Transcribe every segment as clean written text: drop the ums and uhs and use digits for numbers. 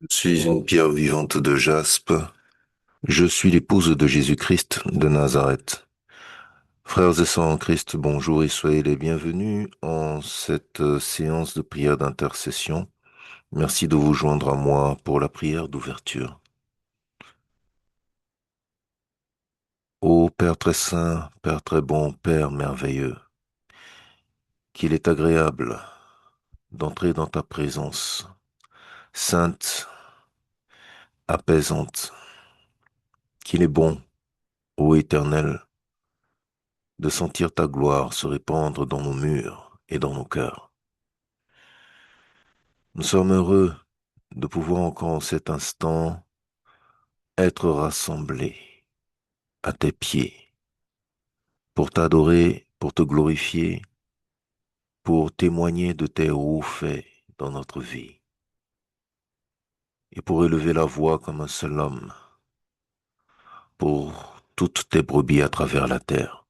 Je suis une pierre vivante de jaspe. Je suis l'épouse de Jésus-Christ de Nazareth. Frères et sœurs en Christ, bonjour et soyez les bienvenus en cette séance de prière d'intercession. Merci de vous joindre à moi pour la prière d'ouverture. Ô Père très saint, Père très bon, Père merveilleux, qu'il est agréable d'entrer dans ta présence, sainte, apaisante, qu'il est bon, ô Éternel, de sentir ta gloire se répandre dans nos murs et dans nos cœurs. Nous sommes heureux de pouvoir encore en cet instant être rassemblés à tes pieds pour t'adorer, pour te glorifier, pour témoigner de tes hauts faits dans notre vie et pour élever la voix comme un seul homme pour toutes tes brebis à travers la terre.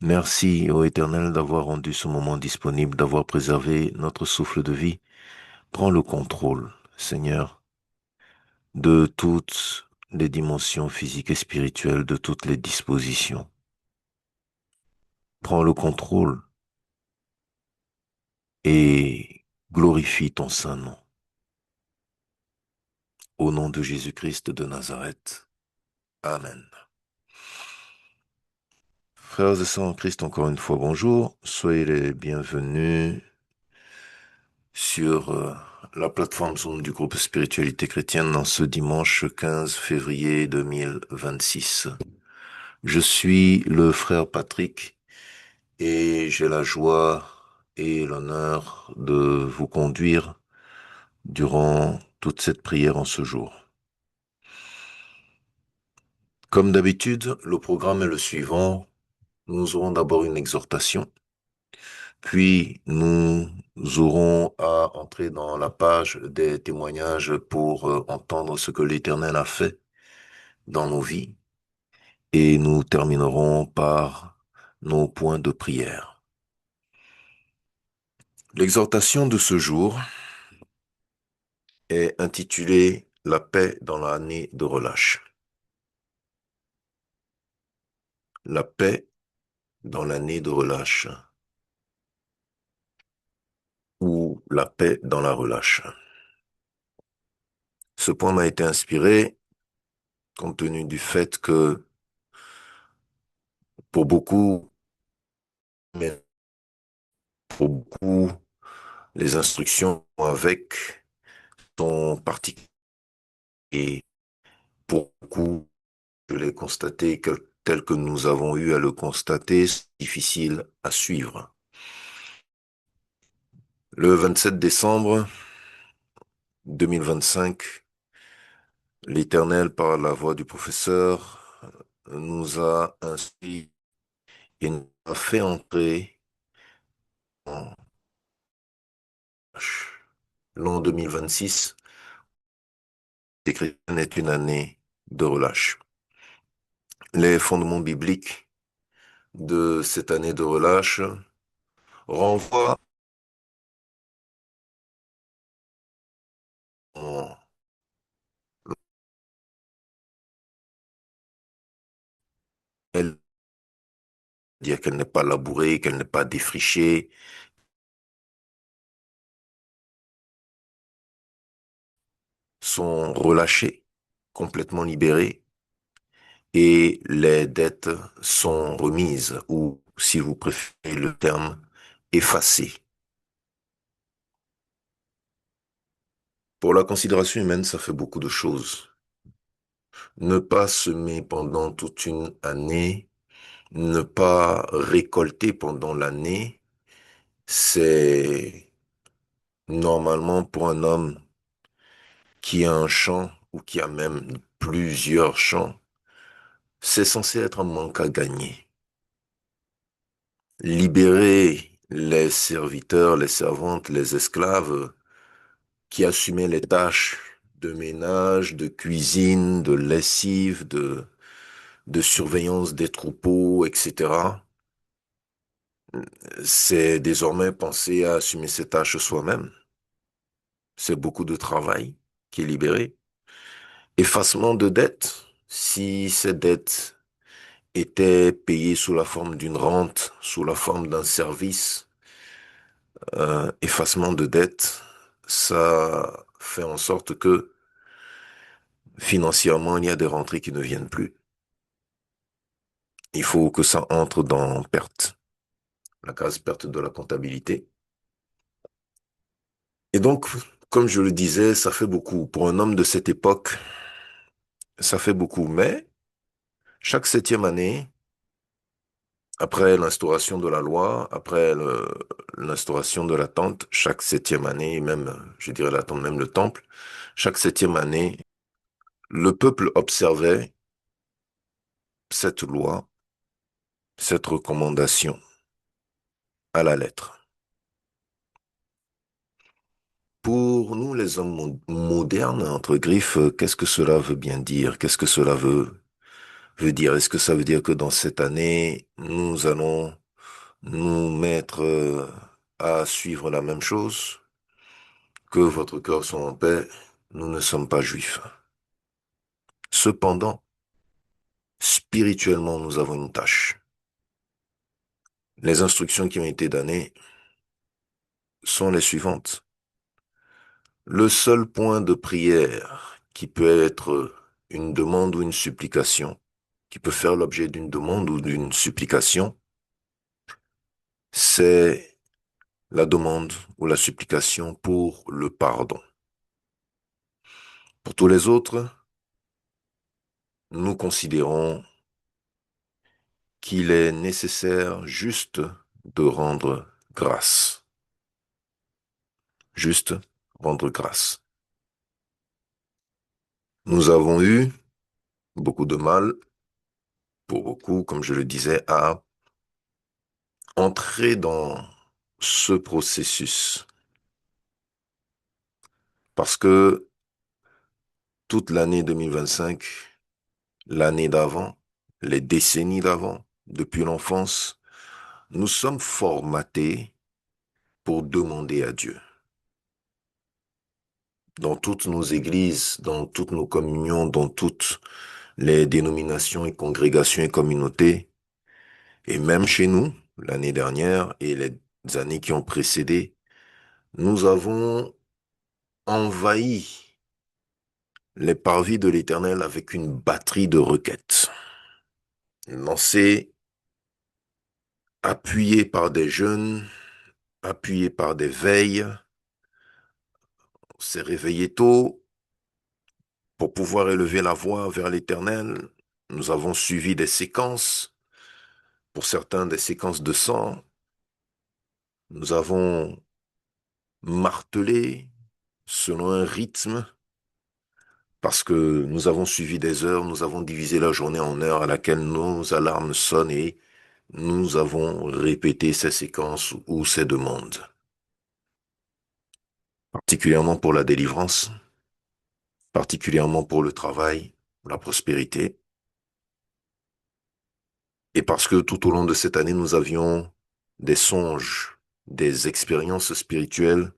Merci, ô Éternel, d'avoir rendu ce moment disponible, d'avoir préservé notre souffle de vie. Prends le contrôle, Seigneur, de toutes les dimensions physiques et spirituelles, de toutes les dispositions. Prends le contrôle et glorifie ton saint nom. Au nom de Jésus-Christ de Nazareth. Amen. Frères et sœurs en Christ, encore une fois, bonjour. Soyez les bienvenus sur la plateforme Zoom du groupe Spiritualité chrétienne dans ce dimanche 15 février 2026. Je suis le frère Patrick et j'ai la joie et l'honneur de vous conduire durant toute cette prière en ce jour. Comme d'habitude, le programme est le suivant. Nous aurons d'abord une exhortation, puis nous aurons à entrer dans la page des témoignages pour entendre ce que l'Éternel a fait dans nos vies, et nous terminerons par nos points de prière. L'exhortation de ce jour est intitulée La paix dans l'année de relâche. La paix dans l'année de relâche, ou la paix dans la relâche. Ce point m'a été inspiré compte tenu du fait que pour beaucoup, mais pour beaucoup, les instructions avec sont particulières. Et pour beaucoup, je l'ai constaté tel que nous avons eu à le constater, c'est difficile à suivre. Le 27 décembre 2025, l'Éternel, par la voix du professeur, nous a instruit et nous a fait entrer en l'an 2026. Les chrétiens est une année de relâche. Les fondements bibliques de cette année de relâche renvoient en elle, dire qu'elle n'est pas labourée, qu'elle n'est pas défrichée, sont relâchées, complètement libérées, et les dettes sont remises, ou, si vous préférez le terme, effacées. Pour la considération humaine, ça fait beaucoup de choses. Ne pas semer pendant toute une année, ne pas récolter pendant l'année, c'est normalement pour un homme qui a un champ ou qui a même plusieurs champs, c'est censé être un manque à gagner. Libérer les serviteurs, les servantes, les esclaves qui assumaient les tâches de ménage, de cuisine, de lessive, de surveillance des troupeaux, etc. C'est désormais penser à assumer ces tâches soi-même. c'est beaucoup de travail qui est libéré. Effacement de dettes, si ces dettes étaient payées sous la forme d'une rente, sous la forme d'un service, effacement de dettes, ça fait en sorte que financièrement, il y a des rentrées qui ne viennent plus. Il faut que ça entre dans perte, la case perte de la comptabilité. Et donc, comme je le disais, ça fait beaucoup. Pour un homme de cette époque, ça fait beaucoup. Mais chaque 7e année, après l'instauration de la loi, après l'instauration de la tente, chaque 7e année, même, je dirais la tente, même le temple, chaque 7e année, le peuple observait cette loi, cette recommandation à la lettre. Pour nous, les hommes modernes, entre griffes, qu'est-ce que cela veut bien dire? Qu'est-ce que cela veut dire? Est-ce que ça veut dire que dans cette année, nous allons nous mettre à suivre la même chose? Que votre cœur soit en paix, nous ne sommes pas juifs. Cependant, spirituellement, nous avons une tâche. Les instructions qui ont été données sont les suivantes. Le seul point de prière qui peut être une demande ou une supplication, qui peut faire l'objet d'une demande ou d'une supplication, c'est la demande ou la supplication pour le pardon. Pour tous les autres, nous considérons qu'il est nécessaire juste de rendre grâce. Juste rendre grâce. Nous avons eu beaucoup de mal, pour beaucoup, comme je le disais, à entrer dans ce processus. Parce que toute l'année 2025, l'année d'avant, les décennies d'avant, depuis l'enfance, nous sommes formatés pour demander à Dieu. Dans toutes nos églises, dans toutes nos communions, dans toutes les dénominations et congrégations et communautés, et même chez nous, l'année dernière et les années qui ont précédé, nous avons envahi les parvis de l'Éternel avec une batterie de requêtes, lancées, appuyées par des jeûnes, appuyées par des veilles. On s'est réveillé tôt pour pouvoir élever la voix vers l'Éternel. Nous avons suivi des séquences, pour certains des séquences de sang. Nous avons martelé selon un rythme parce que nous avons suivi des heures, nous avons divisé la journée en heures à laquelle nos alarmes sonnent et nous avons répété ces séquences ou ces demandes, particulièrement pour la délivrance, particulièrement pour le travail, la prospérité, et parce que tout au long de cette année, nous avions des songes, des expériences spirituelles,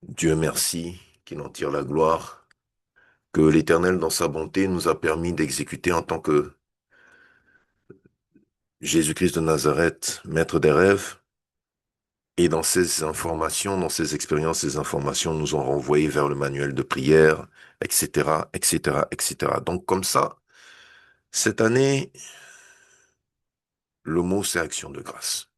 Dieu merci, qu'il en tire la gloire, que l'Éternel, dans sa bonté, nous a permis d'exécuter en tant que Jésus-Christ de Nazareth, maître des rêves. Et dans ces informations, dans ces expériences, ces informations nous ont renvoyés vers le manuel de prière, etc., etc., etc. Donc comme ça, cette année, le mot c'est action de grâce.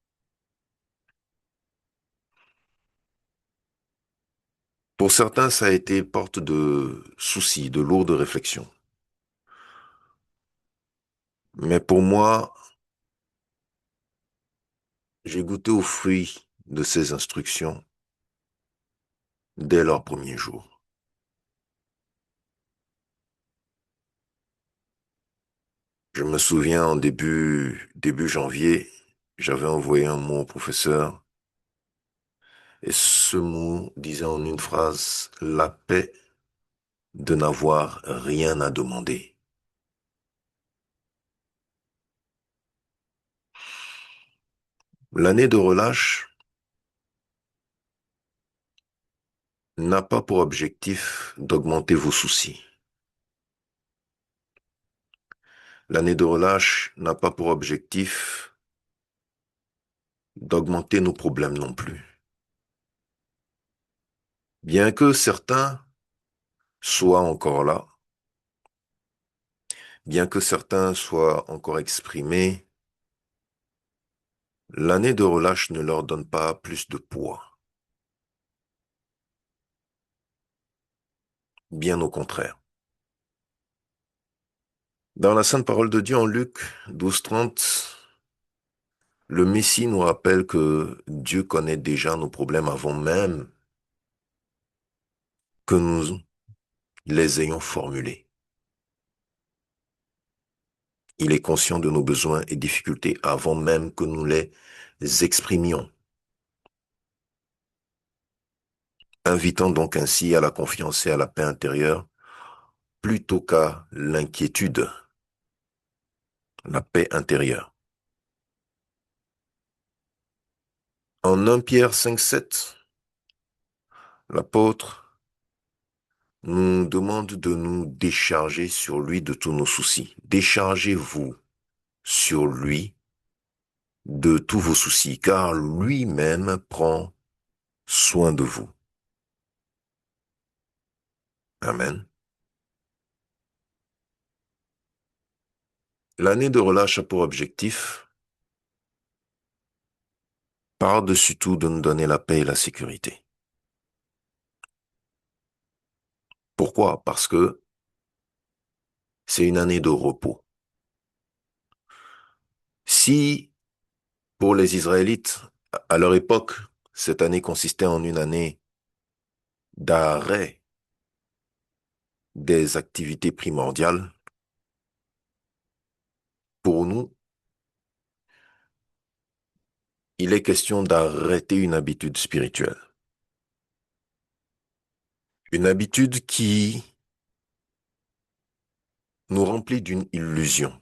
Pour certains, ça a été porte de soucis, de lourdes réflexions. Mais pour moi, j'ai goûté aux fruits de ces instructions dès leur premier jour. Je me souviens en début janvier, j'avais envoyé un mot au professeur et ce mot disait en une phrase, la paix de n'avoir rien à demander. L'année de relâche n'a pas pour objectif d'augmenter vos soucis. L'année de relâche n'a pas pour objectif d'augmenter nos problèmes non plus. Bien que certains soient encore là, bien que certains soient encore exprimés, l'année de relâche ne leur donne pas plus de poids. Bien au contraire. Dans la Sainte Parole de Dieu en Luc 12:30, le Messie nous rappelle que Dieu connaît déjà nos problèmes avant même que nous les ayons formulés. Il est conscient de nos besoins et difficultés avant même que nous les exprimions, invitant donc ainsi à la confiance et à la paix intérieure plutôt qu'à l'inquiétude, la paix intérieure. En 1 Pierre 5:7, l'apôtre nous demande de nous décharger sur lui de tous nos soucis. Déchargez-vous sur lui de tous vos soucis, car lui-même prend soin de vous. Amen. L'année de relâche a pour objectif, par-dessus tout, de nous donner la paix et la sécurité. Pourquoi? Parce que c'est une année de repos. Si, pour les Israélites, à leur époque, cette année consistait en une année d'arrêt des activités primordiales, pour nous, il est question d'arrêter une habitude spirituelle. Une habitude qui nous remplit d'une illusion.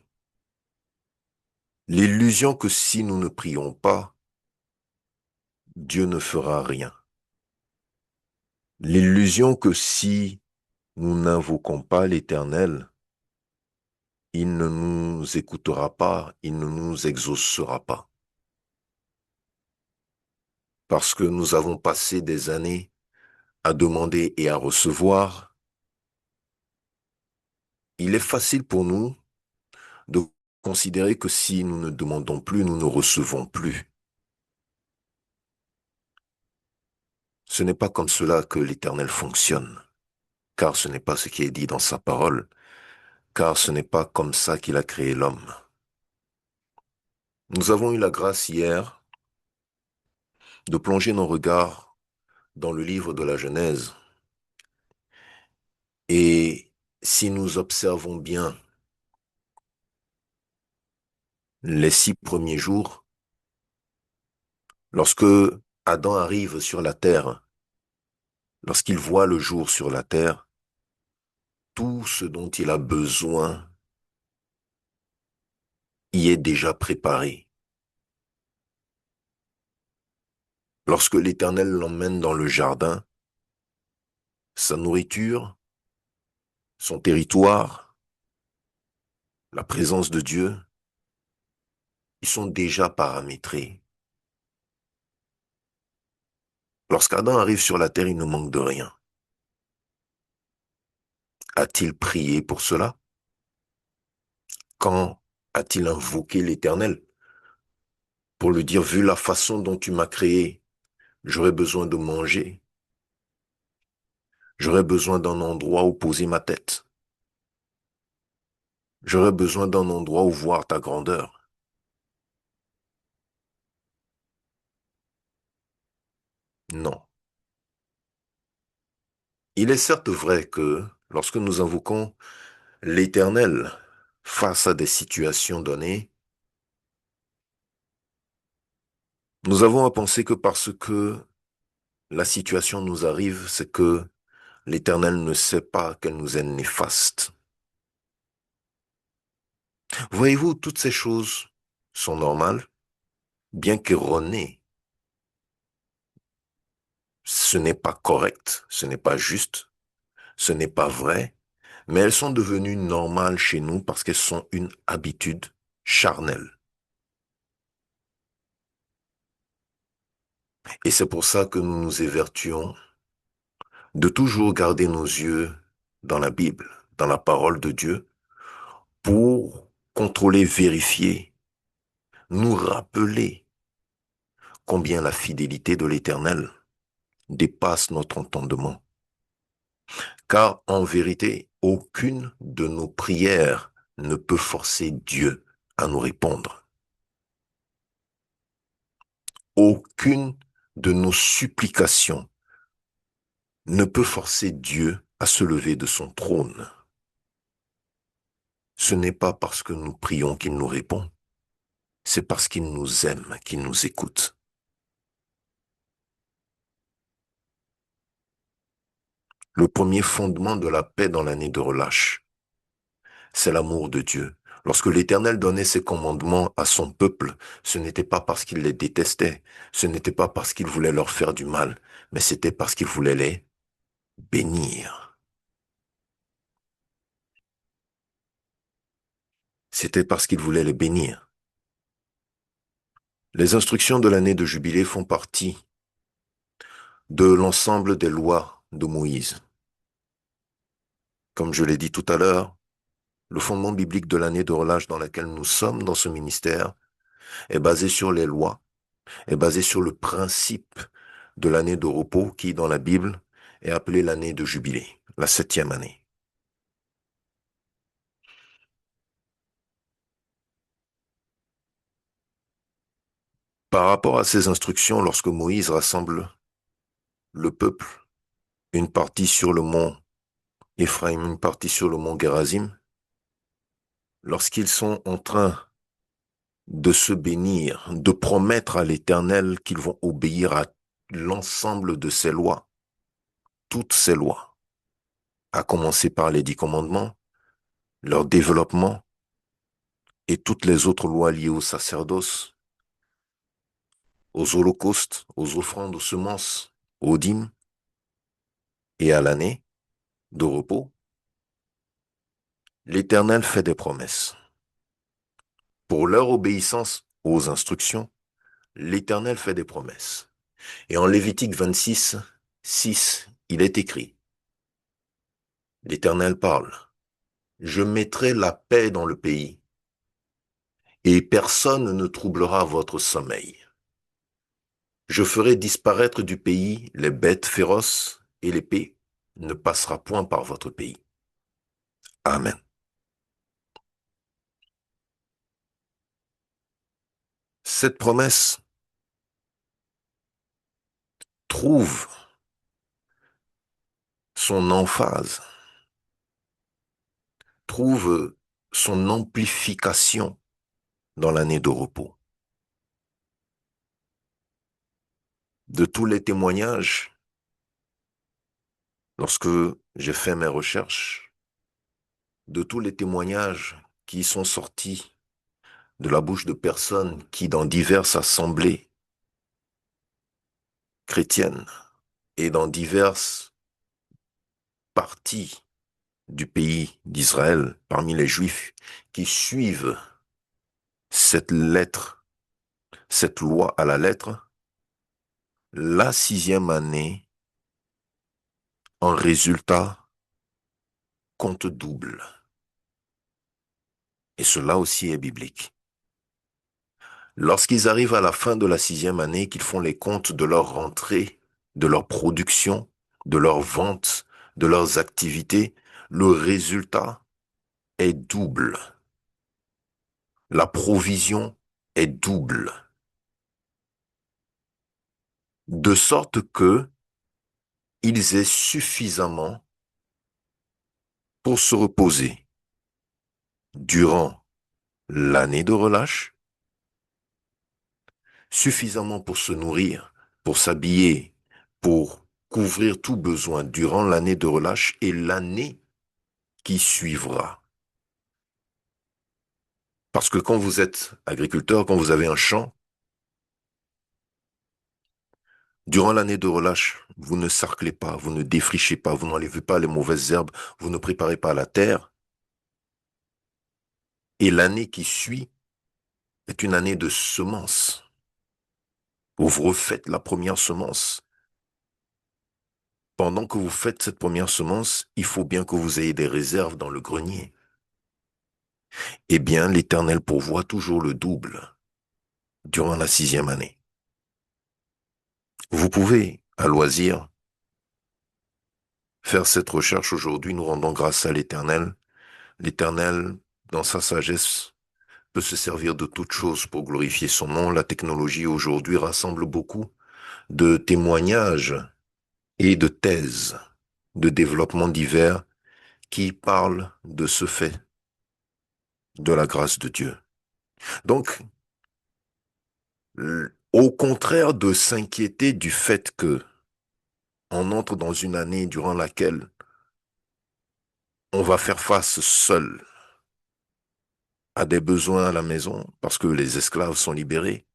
L'illusion que si nous ne prions pas, Dieu ne fera rien. L'illusion que si nous n'invoquons pas l'Éternel, il ne nous écoutera pas, il ne nous exaucera pas. Parce que nous avons passé des années à demander et à recevoir, il est facile pour nous de considérer que si nous ne demandons plus, nous ne recevons plus. Ce n'est pas comme cela que l'Éternel fonctionne, car ce n'est pas ce qui est dit dans sa parole, car ce n'est pas comme ça qu'il a créé l'homme. Nous avons eu la grâce hier de plonger nos regards dans le livre de la Genèse. Et si nous observons bien les 6 premiers jours, lorsque Adam arrive sur la terre, lorsqu'il voit le jour sur la terre, tout ce dont il a besoin y est déjà préparé. Lorsque l'Éternel l'emmène dans le jardin, sa nourriture, son territoire, la présence de Dieu, ils sont déjà paramétrés. Lorsqu'Adam arrive sur la terre, il ne manque de rien. A-t-il prié pour cela? Quand a-t-il invoqué l'Éternel pour lui dire, vu la façon dont tu m'as créé, j'aurais besoin de manger, j'aurais besoin d'un endroit où poser ma tête, j'aurais besoin d'un endroit où voir ta grandeur. Non. Il est certes vrai que lorsque nous invoquons l'Éternel face à des situations données, nous avons à penser que parce que la situation nous arrive, c'est que l'Éternel ne sait pas qu'elle nous est néfaste. Voyez-vous, toutes ces choses sont normales, bien qu'erronées. ce n'est pas correct, ce n'est pas juste, ce n'est pas vrai, mais elles sont devenues normales chez nous parce qu'elles sont une habitude charnelle. Et c'est pour ça que nous nous évertuons de toujours garder nos yeux dans la Bible, dans la parole de Dieu, pour contrôler, vérifier, nous rappeler combien la fidélité de l'Éternel dépasse notre entendement. Car en vérité, aucune de nos prières ne peut forcer Dieu à nous répondre. Aucune de nos supplications ne peut forcer Dieu à se lever de son trône. Ce n'est pas parce que nous prions qu'il nous répond, c'est parce qu'il nous aime qu'il nous écoute. Le premier fondement de la paix dans l'année de relâche, c'est l'amour de Dieu. Lorsque l'Éternel donnait ses commandements à son peuple, ce n'était pas parce qu'il les détestait, ce n'était pas parce qu'il voulait leur faire du mal, mais c'était parce qu'il voulait les bénir. C'était parce qu'il voulait les bénir. Les instructions de l'année de jubilé font partie de l'ensemble des lois de Moïse. Comme je l'ai dit tout à l'heure, le fondement biblique de l'année de relâche dans laquelle nous sommes dans ce ministère est basé sur les lois, est basé sur le principe de l'année de repos qui, dans la Bible, est appelée l'année de jubilé, la 7e année. Par rapport à ces instructions, lorsque Moïse rassemble le peuple, une partie sur le mont Éphraïm, une partie sur le mont Gérazim, lorsqu'ils sont en train de se bénir, de promettre à l'Éternel qu'ils vont obéir à l'ensemble de ses lois, toutes ces lois, à commencer par les 10 commandements, leur développement et toutes les autres lois liées au sacerdoce, aux holocaustes, aux offrandes, aux semences, aux dîmes et à l'année de repos, l'Éternel fait des promesses. Pour leur obéissance aux instructions, l'Éternel fait des promesses. Et en Lévitique 26, 6, il est écrit, l'Éternel parle, je mettrai la paix dans le pays, et personne ne troublera votre sommeil. Je ferai disparaître du pays les bêtes féroces, et l'épée ne passera point par votre pays. Amen. Cette promesse trouve son emphase, trouve son amplification dans l'année de repos. De tous les témoignages, lorsque j'ai fait mes recherches, de tous les témoignages qui sont sortis de la bouche de personnes qui, dans diverses assemblées chrétiennes et dans diverses parties du pays d'Israël, parmi les Juifs, qui suivent cette lettre, cette loi à la lettre, la 6e année, en résultat, compte double. Et cela aussi est biblique. Lorsqu'ils arrivent à la fin de la 6e année, qu'ils font les comptes de leur rentrée, de leur production, de leurs ventes, de leurs activités, le résultat est double. La provision est double. De sorte que ils aient suffisamment pour se reposer durant l'année de relâche, suffisamment pour se nourrir, pour s'habiller, pour couvrir tout besoin durant l'année de relâche et l'année qui suivra. Parce que quand vous êtes agriculteur, quand vous avez un champ, Durant l'année de relâche, vous ne sarclez pas, vous ne défrichez pas, vous n'enlevez pas les mauvaises herbes, vous ne préparez pas la terre. Et l'année qui suit est une année de semences, où vous refaites la première semence. Pendant que vous faites cette première semence, il faut bien que vous ayez des réserves dans le grenier. Eh bien, l'Éternel pourvoit toujours le double durant la 6e année. Vous pouvez, à loisir, faire cette recherche aujourd'hui. Nous rendons grâce à l'Éternel. L'Éternel, dans sa sagesse, peut se servir de toutes choses pour glorifier son nom. La technologie aujourd'hui rassemble beaucoup de témoignages et de thèses de développement divers qui parlent de ce fait, de la grâce de Dieu. Donc, au contraire de s'inquiéter du fait que on entre dans une année durant laquelle on va faire face seul à des besoins à la maison parce que les esclaves sont libérés,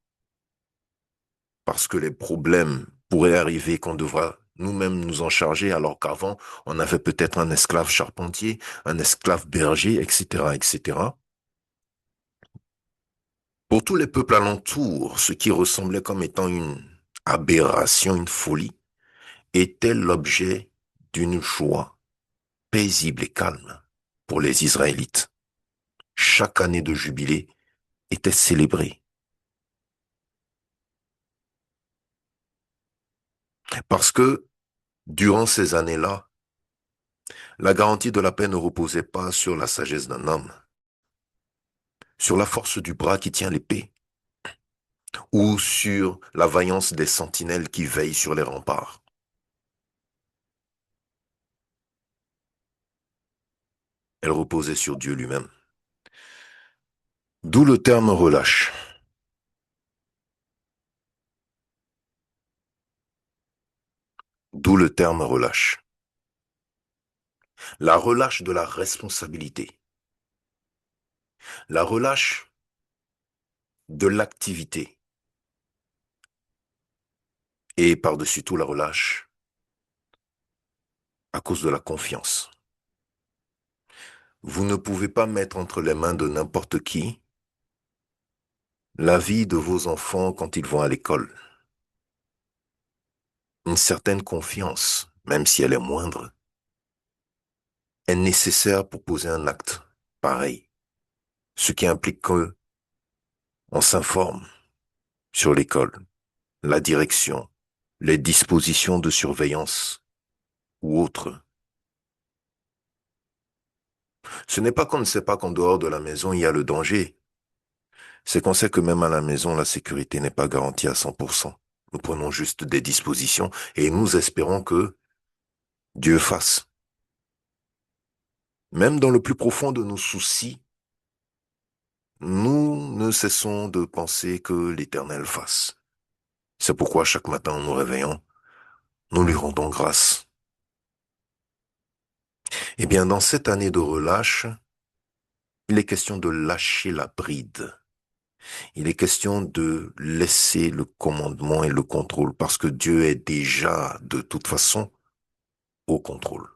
parce que les problèmes pourraient arriver qu'on devra nous-mêmes nous en charger alors qu'avant on avait peut-être un esclave charpentier, un esclave berger, etc., etc. Pour tous les peuples alentours, ce qui ressemblait comme étant une aberration, une folie, était l'objet d'une joie paisible et calme pour les Israélites. Chaque année de jubilé était célébrée parce que durant ces années-là, la garantie de la paix ne reposait pas sur la sagesse d'un homme, sur la force du bras qui tient l'épée, ou sur la vaillance des sentinelles qui veillent sur les remparts. Elle reposait sur Dieu lui-même. D'où le terme relâche. D'où le terme relâche. La relâche de la responsabilité. La relâche de l'activité. Et par-dessus tout la relâche à cause de la confiance. Vous ne pouvez pas mettre entre les mains de n'importe qui la vie de vos enfants quand ils vont à l'école. Une certaine confiance, même si elle est moindre, est nécessaire pour poser un acte pareil. Ce qui implique que on s'informe sur l'école, la direction, les dispositions de surveillance ou autres. Ce n'est pas qu'on ne sait pas qu'en dehors de la maison, il y a le danger. C'est qu'on sait que même à la maison, la sécurité n'est pas garantie à 100%. Nous prenons juste des dispositions et nous espérons que Dieu fasse. Même dans le plus profond de nos soucis, nous ne cessons de penser que l'Éternel fasse. C'est pourquoi chaque matin en nous réveillons, nous lui rendons grâce. Eh bien, dans cette année de relâche, il est question de lâcher la bride. Il est question de laisser le commandement et le contrôle parce que Dieu est déjà, de toute façon, au contrôle.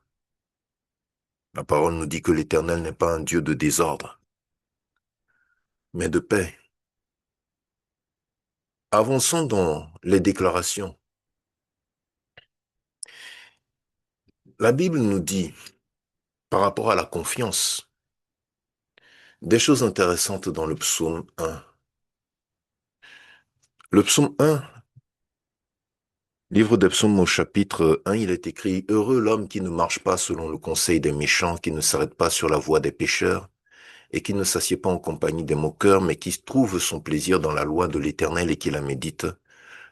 La parole nous dit que l'Éternel n'est pas un Dieu de désordre, mais de paix. Avançons dans les déclarations. La Bible nous dit, par rapport à la confiance, des choses intéressantes dans le psaume 1. Le psaume 1, livre des psaumes au chapitre 1, il est écrit: Heureux l'homme qui ne marche pas selon le conseil des méchants, qui ne s'arrête pas sur la voie des pécheurs, et qui ne s'assied pas en compagnie des moqueurs, mais qui trouve son plaisir dans la loi de l'Éternel et qui la médite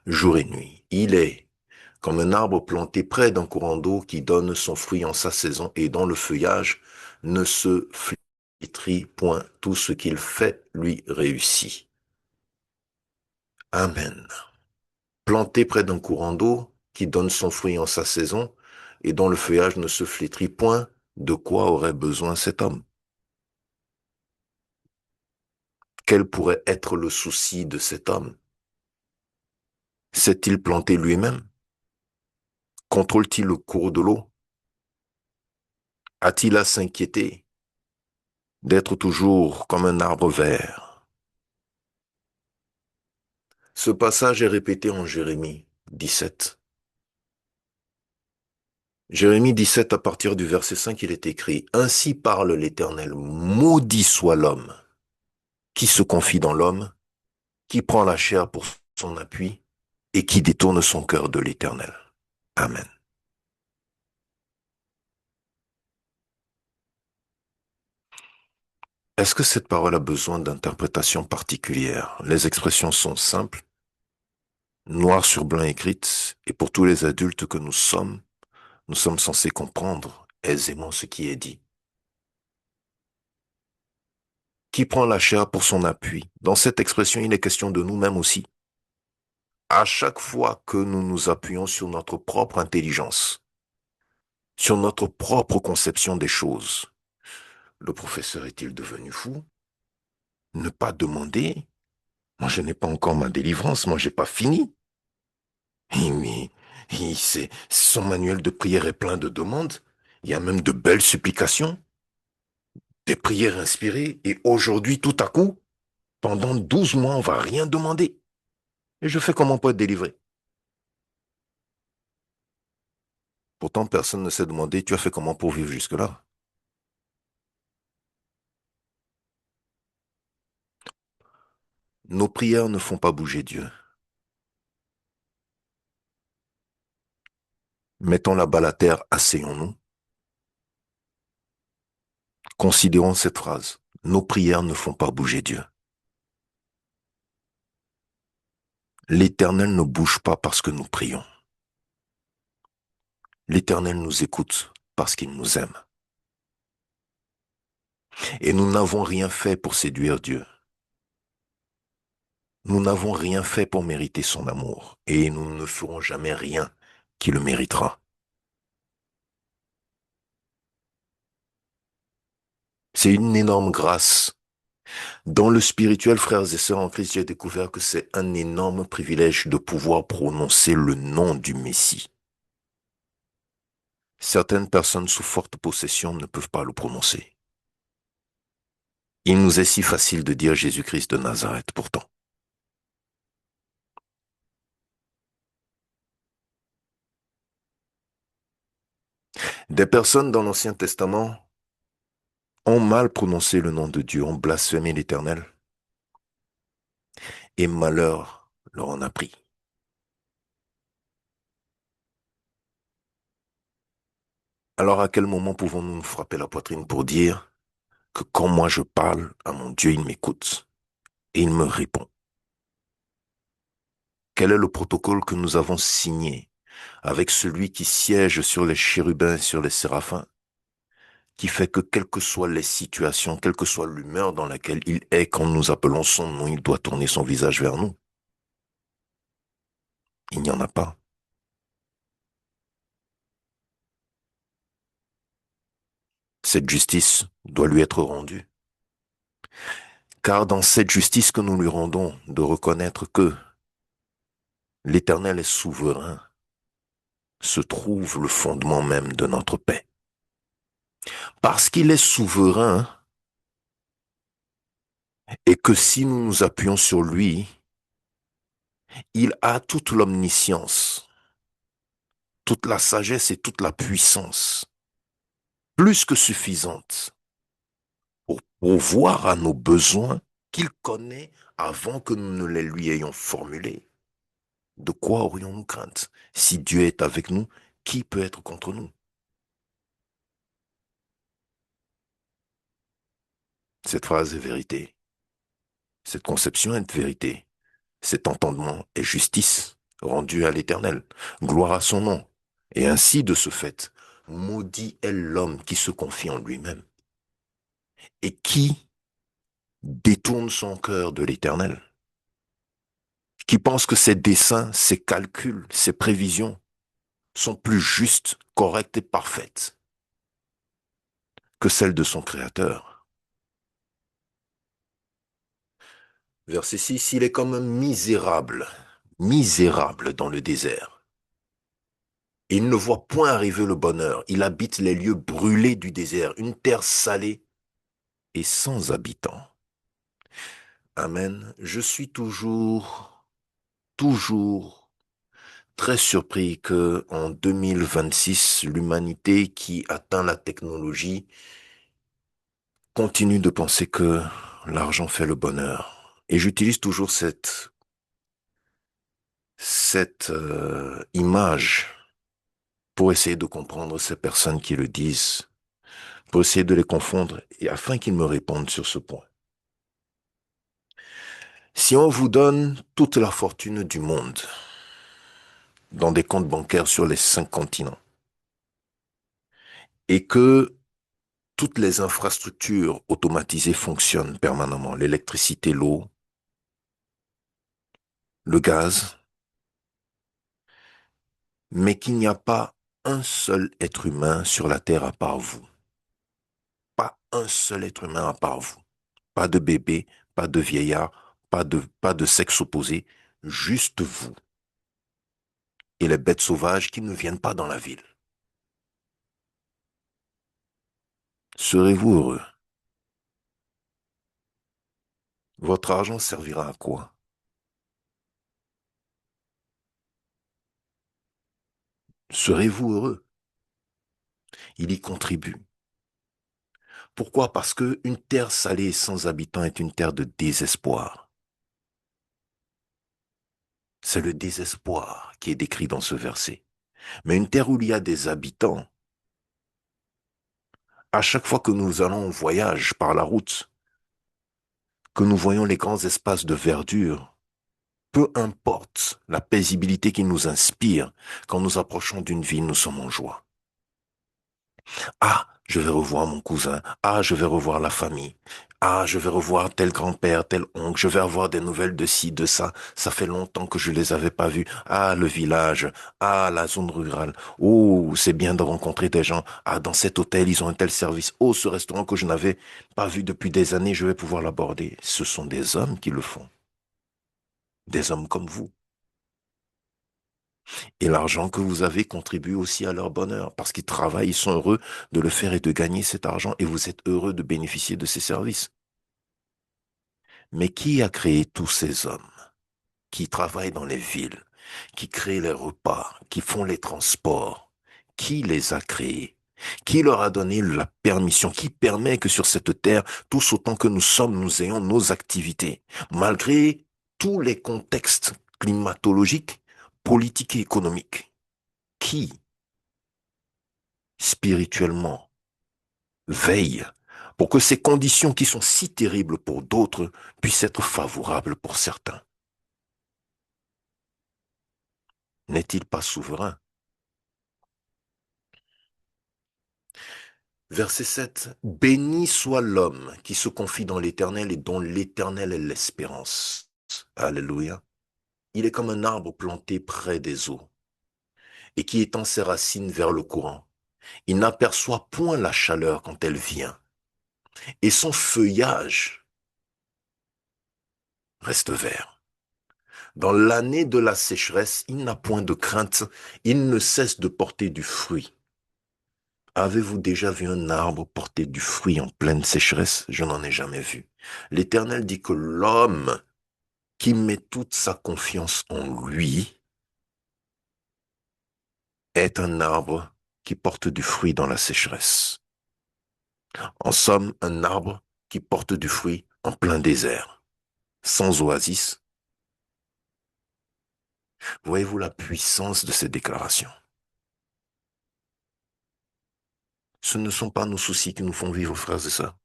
jour et nuit. Il est comme un arbre planté près d'un courant d'eau qui donne son fruit en sa saison et dont le feuillage ne se flétrit point, tout ce qu'il fait lui réussit. Amen. Planté près d'un courant d'eau qui donne son fruit en sa saison et dont le feuillage ne se flétrit point, de quoi aurait besoin cet homme? Quel pourrait être le souci de cet homme? S'est-il planté lui-même? Contrôle-t-il le cours de l'eau? A-t-il à s'inquiéter d'être toujours comme un arbre vert? Ce passage est répété en Jérémie 17. Jérémie 17, à partir du verset 5, il est écrit: Ainsi parle l'Éternel, maudit soit l'homme qui se confie dans l'homme, qui prend la chair pour son appui et qui détourne son cœur de l'Éternel. Amen. Est-ce que cette parole a besoin d'interprétation particulière? Les expressions sont simples, noir sur blanc écrites, et pour tous les adultes que nous sommes censés comprendre aisément ce qui est dit. Qui prend la chair pour son appui? Dans cette expression, il est question de nous-mêmes aussi. À chaque fois que nous nous appuyons sur notre propre intelligence, sur notre propre conception des choses, le professeur est-il devenu fou? Ne pas demander? Moi, je n'ai pas encore ma délivrance, moi, j'ai pas fini. Mais son manuel de prière est plein de demandes. Il y a même de belles supplications, des prières inspirées. Et aujourd'hui, tout à coup, pendant 12 mois, on va rien demander. Et je fais comment pour être délivré? Pourtant, personne ne s'est demandé, tu as fait comment pour vivre jusque-là? Nos prières ne font pas bouger Dieu. Mettons la balle à terre, asseyons-nous. Considérons cette phrase. Nos prières ne font pas bouger Dieu. L'Éternel ne bouge pas parce que nous prions. L'Éternel nous écoute parce qu'il nous aime. Et nous n'avons rien fait pour séduire Dieu. Nous n'avons rien fait pour mériter son amour. Et nous ne ferons jamais rien qui le méritera. C'est une énorme grâce. Dans le spirituel, frères et sœurs en Christ, j'ai découvert que c'est un énorme privilège de pouvoir prononcer le nom du Messie. Certaines personnes sous forte possession ne peuvent pas le prononcer. Il nous est si facile de dire Jésus-Christ de Nazareth pourtant. Des personnes dans l'Ancien Testament ont mal prononcé le nom de Dieu, ont blasphémé l'Éternel, et malheur leur en a pris. Alors à quel moment pouvons-nous nous frapper la poitrine pour dire que quand moi je parle à mon Dieu, il m'écoute et il me répond? Quel est le protocole que nous avons signé avec celui qui siège sur les chérubins et sur les séraphins, qui fait que quelles que soient les situations, quelle que soit l'humeur dans laquelle il est, quand nous appelons son nom, il doit tourner son visage vers nous? Il n'y en a pas. Cette justice doit lui être rendue. Car dans cette justice que nous lui rendons, de reconnaître que l'Éternel est souverain, se trouve le fondement même de notre paix. Parce qu'il est souverain et que si nous nous appuyons sur lui, il a toute l'omniscience, toute la sagesse et toute la puissance, plus que suffisante pour pourvoir à nos besoins qu'il connaît avant que nous ne les lui ayons formulés. De quoi aurions-nous crainte? Si Dieu est avec nous, qui peut être contre nous? Cette phrase est vérité. Cette conception est vérité. Cet entendement est justice rendue à l'Éternel. Gloire à son nom. Et ainsi, de ce fait, maudit est l'homme qui se confie en lui-même et qui détourne son cœur de l'Éternel, qui pense que ses desseins, ses calculs, ses prévisions sont plus justes, correctes et parfaites que celles de son Créateur. Verset 6, il est comme un misérable, misérable dans le désert. Et il ne voit point arriver le bonheur. Il habite les lieux brûlés du désert, une terre salée et sans habitants. Amen. Je suis toujours très surpris que en 2026, l'humanité qui atteint la technologie continue de penser que l'argent fait le bonheur. Et j'utilise toujours cette image pour essayer de comprendre ces personnes qui le disent, pour essayer de les confondre et afin qu'ils me répondent sur ce point. Si on vous donne toute la fortune du monde dans des comptes bancaires sur les 5 continents et que toutes les infrastructures automatisées fonctionnent permanemment, l'électricité, l'eau, le gaz, mais qu'il n'y a pas un seul être humain sur la Terre à part vous. Pas un seul être humain à part vous. Pas de bébé, pas de vieillard, pas de sexe opposé, juste vous et les bêtes sauvages qui ne viennent pas dans la ville. Serez-vous heureux? Votre argent servira à quoi? Serez-vous heureux? Il y contribue. Pourquoi? Parce que une terre salée et sans habitants est une terre de désespoir. C'est le désespoir qui est décrit dans ce verset. Mais une terre où il y a des habitants, à chaque fois que nous allons en voyage par la route, que nous voyons les grands espaces de verdure, peu importe la paisibilité qui nous inspire, quand nous approchons d'une ville, nous sommes en joie. Ah, je vais revoir mon cousin. Ah, je vais revoir la famille. Ah, je vais revoir tel grand-père, tel oncle. Je vais avoir des nouvelles de ci, de ça. Ça fait longtemps que je les avais pas vus. Ah, le village. Ah, la zone rurale. Oh, c'est bien de rencontrer des gens. Ah, dans cet hôtel, ils ont un tel service. Oh, ce restaurant que je n'avais pas vu depuis des années, je vais pouvoir l'aborder. Ce sont des hommes qui le font. Des hommes comme vous. Et l'argent que vous avez contribue aussi à leur bonheur, parce qu'ils travaillent, ils sont heureux de le faire et de gagner cet argent, et vous êtes heureux de bénéficier de ces services. Mais qui a créé tous ces hommes qui travaillent dans les villes, qui créent les repas, qui font les transports? Qui les a créés? Qui leur a donné la permission? Qui permet que sur cette terre, tous autant que nous sommes, nous ayons nos activités, malgré tous les contextes climatologiques, politiques et économiques? Qui spirituellement, veille pour que ces conditions qui sont si terribles pour d'autres puissent être favorables pour certains? N'est-il pas souverain? Verset 7. Béni soit l'homme qui se confie dans l'Éternel et dont l'Éternel est l'espérance. Alléluia. Il est comme un arbre planté près des eaux et qui étend ses racines vers le courant. Il n'aperçoit point la chaleur quand elle vient et son feuillage reste vert. Dans l'année de la sécheresse, il n'a point de crainte, il ne cesse de porter du fruit. Avez-vous déjà vu un arbre porter du fruit en pleine sécheresse? Je n'en ai jamais vu. L'Éternel dit que l'homme qui met toute sa confiance en lui est un arbre qui porte du fruit dans la sécheresse. En somme, un arbre qui porte du fruit en plein désert, sans oasis. Voyez-vous la puissance de ces déclarations? Ce ne sont pas nos soucis qui nous font vivre, frères et sœurs.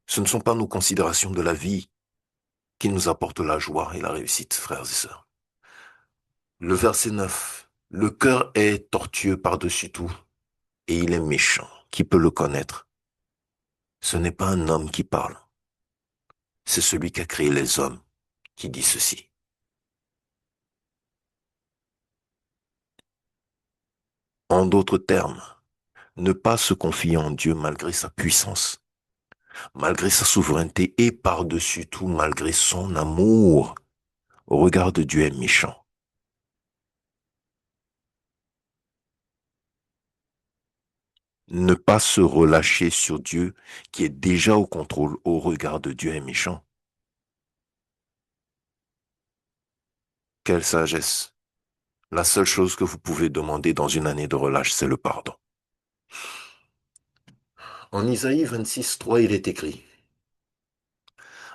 Ce ne sont pas nos considérations de la vie qui nous apportent la joie et la réussite, frères et sœurs. Le verset 9. Le cœur est tortueux par-dessus tout, et il est méchant. Qui peut le connaître? Ce n'est pas un homme qui parle, c'est celui qui a créé les hommes qui dit ceci. En d'autres termes, ne pas se confier en Dieu malgré sa puissance, malgré sa souveraineté et par-dessus tout malgré son amour au regard de Dieu est méchant. Ne pas se relâcher sur Dieu qui est déjà au contrôle au regard de Dieu est méchant. Quelle sagesse. La seule chose que vous pouvez demander dans une année de relâche, c'est le pardon. En Isaïe 26, 3, il est écrit,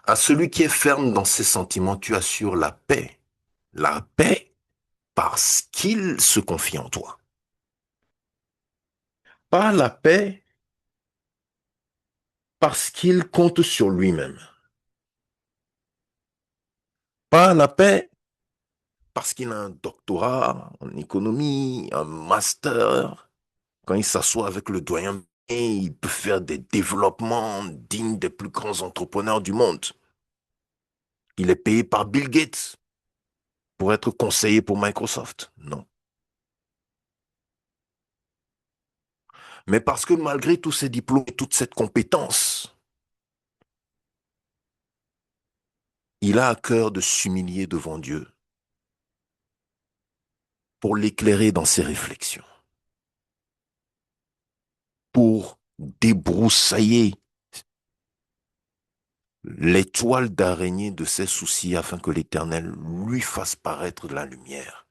à celui qui est ferme dans ses sentiments, tu assures la paix. La paix parce qu'il se confie en toi. Pas la paix parce qu'il compte sur lui-même. Pas la paix parce qu'il a un doctorat en économie, un master. Quand il s'assoit avec le doyen, il peut faire des développements dignes des plus grands entrepreneurs du monde. Il est payé par Bill Gates pour être conseiller pour Microsoft. Non. Mais parce que malgré tous ces diplômes et toute cette compétence, il a à cœur de s'humilier devant Dieu pour l'éclairer dans ses réflexions, pour débroussailler les toiles d'araignée de ses soucis afin que l'Éternel lui fasse paraître la lumière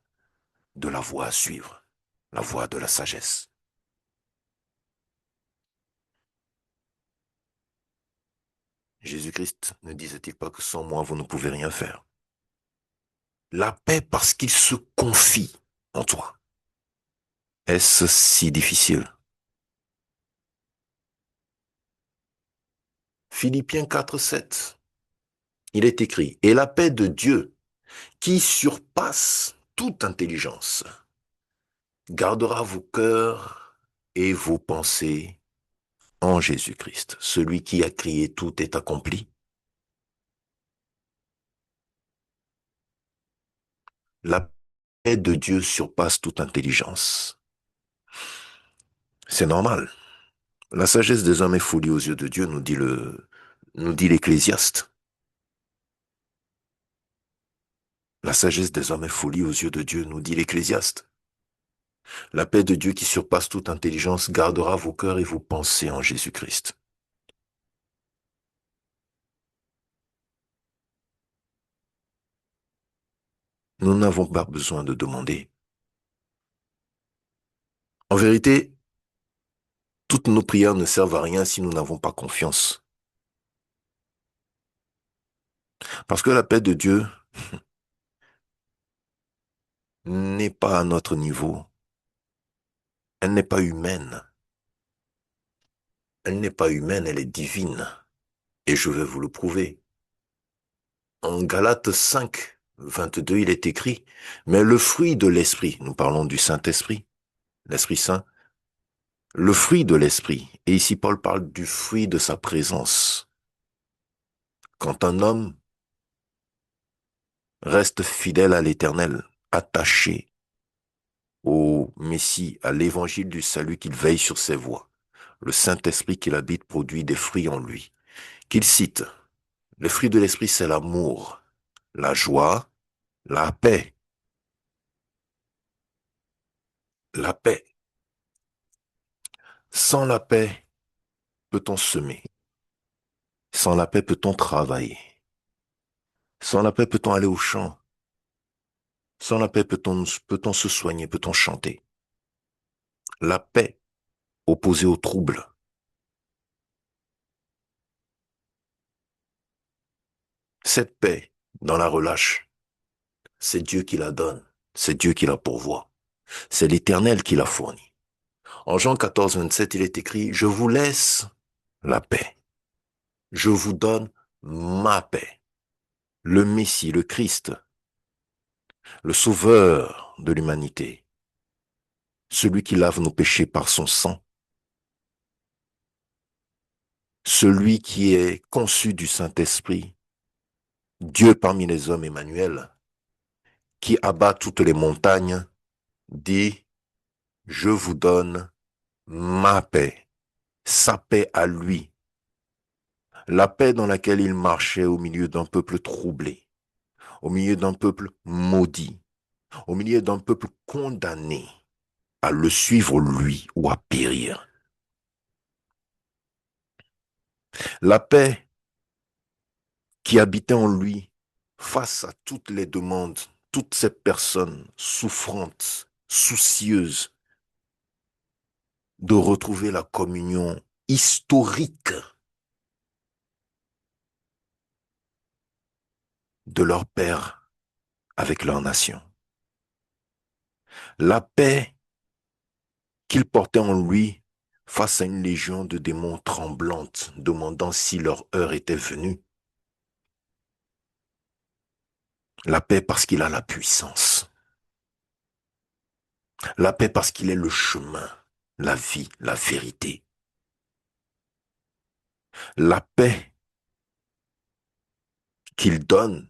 de la voie à suivre, la voie de la sagesse. Jésus-Christ ne disait-il pas que sans moi, vous ne pouvez rien faire? La paix parce qu'il se confie en toi. Est-ce si difficile? Philippiens 4, 7. Il est écrit, et la paix de Dieu, qui surpasse toute intelligence, gardera vos cœurs et vos pensées en Jésus-Christ. Celui qui a crié tout est accompli. La paix de Dieu surpasse toute intelligence. C'est normal. La sagesse des hommes est folie aux yeux de Dieu, nous dit l'Ecclésiaste. La sagesse des hommes est folie aux yeux de Dieu, nous dit l'Ecclésiaste. La paix de Dieu qui surpasse toute intelligence gardera vos cœurs et vos pensées en Jésus-Christ. Nous n'avons pas besoin de demander. En vérité, toutes nos prières ne servent à rien si nous n'avons pas confiance. Parce que la paix de Dieu n'est pas à notre niveau. Elle n'est pas humaine. Elle n'est pas humaine, elle est divine. Et je vais vous le prouver. En Galates 5, 22, il est écrit, mais le fruit de l'esprit, nous parlons du Saint-Esprit, l'Esprit Saint, le fruit de l'esprit, et ici Paul parle du fruit de sa présence. Quand un homme reste fidèle à l'Éternel, attaché au Messie, à l'évangile du salut, qu'il veille sur ses voies, le Saint-Esprit qu'il habite produit des fruits en lui. Qu'il cite, le fruit de l'esprit, c'est l'amour, la joie, la paix. La paix. Sans la paix, peut-on semer? Sans la paix, peut-on travailler? Sans la paix, peut-on aller au champ? Sans la paix, peut-on se soigner? Peut-on chanter? La paix, opposée au trouble. Cette paix, dans la relâche, c'est Dieu qui la donne. C'est Dieu qui la pourvoit. C'est l'Éternel qui la fournit. En Jean 14, 27, il est écrit, je vous laisse la paix. Je vous donne ma paix. Le Messie, le Christ, le Sauveur de l'humanité, celui qui lave nos péchés par son sang, celui qui est conçu du Saint-Esprit, Dieu parmi les hommes, Emmanuel, qui abat toutes les montagnes, dit, je vous donne ma paix, sa paix à lui, la paix dans laquelle il marchait au milieu d'un peuple troublé, au milieu d'un peuple maudit, au milieu d'un peuple condamné à le suivre lui ou à périr. La paix qui habitait en lui face à toutes les demandes, toutes ces personnes souffrantes, soucieuses de retrouver la communion historique de leur Père avec leur nation. La paix qu'il portait en lui face à une légion de démons tremblantes, demandant si leur heure était venue. La paix parce qu'il a la puissance. La paix parce qu'il est le chemin, la vie, la vérité. La paix qu'il donne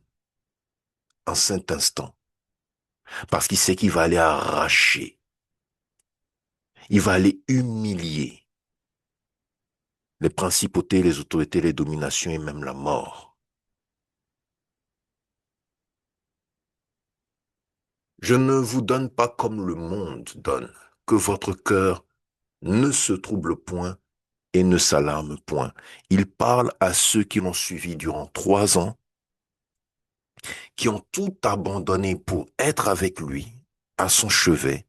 en cet instant parce qu'il sait qu'il va aller arracher, il va aller humilier les principautés, les autorités, les dominations et même la mort. Je ne vous donne pas comme le monde donne, que votre cœur ne se trouble point et ne s'alarme point. Il parle à ceux qui l'ont suivi durant 3 ans, qui ont tout abandonné pour être avec lui, à son chevet,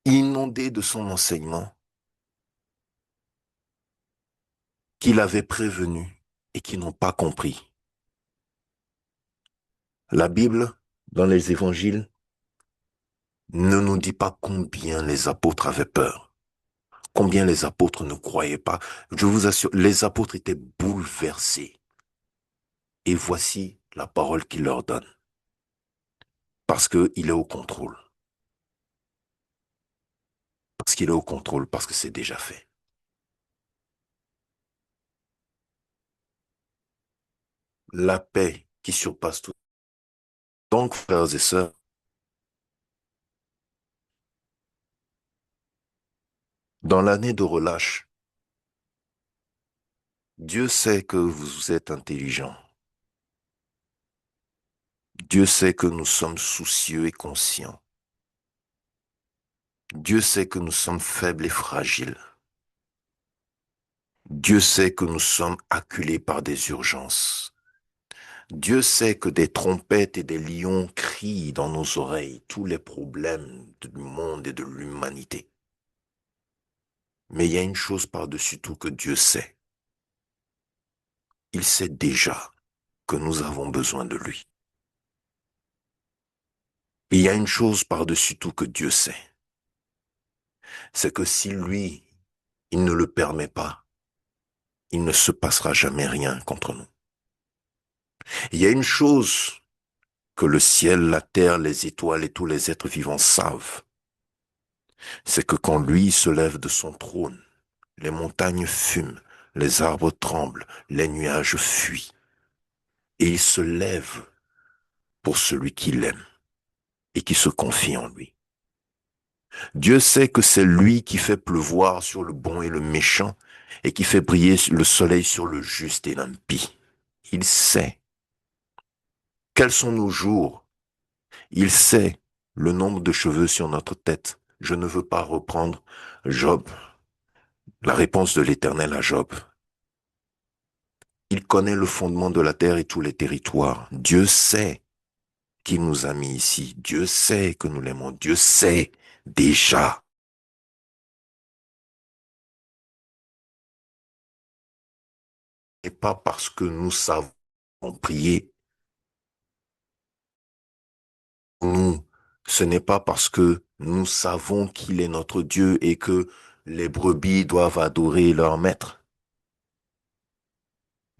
inondés de son enseignement, qu'il avait prévenu et qui n'ont pas compris. La Bible, dans les évangiles, ne nous dit pas combien les apôtres avaient peur, combien les apôtres ne croyaient pas. Je vous assure, les apôtres étaient bouleversés. Et voici la parole qu'il leur donne. Parce qu'il est au contrôle. Parce qu'il est au contrôle, parce que c'est déjà fait. La paix qui surpasse tout. Donc, frères et sœurs, dans l'année de relâche, Dieu sait que vous êtes intelligents. Dieu sait que nous sommes soucieux et conscients. Dieu sait que nous sommes faibles et fragiles. Dieu sait que nous sommes acculés par des urgences. Dieu sait que des trompettes et des lions crient dans nos oreilles tous les problèmes du monde et de l'humanité. Mais il y a une chose par-dessus tout que Dieu sait. Il sait déjà que nous avons besoin de lui. Et il y a une chose par-dessus tout que Dieu sait. C'est que si lui, il ne le permet pas, il ne se passera jamais rien contre nous. Il y a une chose que le ciel, la terre, les étoiles et tous les êtres vivants savent. C'est que quand lui se lève de son trône, les montagnes fument, les arbres tremblent, les nuages fuient. Et il se lève pour celui qui l'aime et qui se confie en lui. Dieu sait que c'est lui qui fait pleuvoir sur le bon et le méchant et qui fait briller le soleil sur le juste et l'impie. Il sait quels sont nos jours. Il sait le nombre de cheveux sur notre tête. Je ne veux pas reprendre Job, la réponse de l'Éternel à Job. Il connaît le fondement de la terre et tous les territoires. Dieu sait qui nous a mis ici. Dieu sait que nous l'aimons. Dieu sait déjà. Et pas parce que nous savons prier. Nous, ce n'est pas parce que nous savons qu'il est notre Dieu et que les brebis doivent adorer leur maître.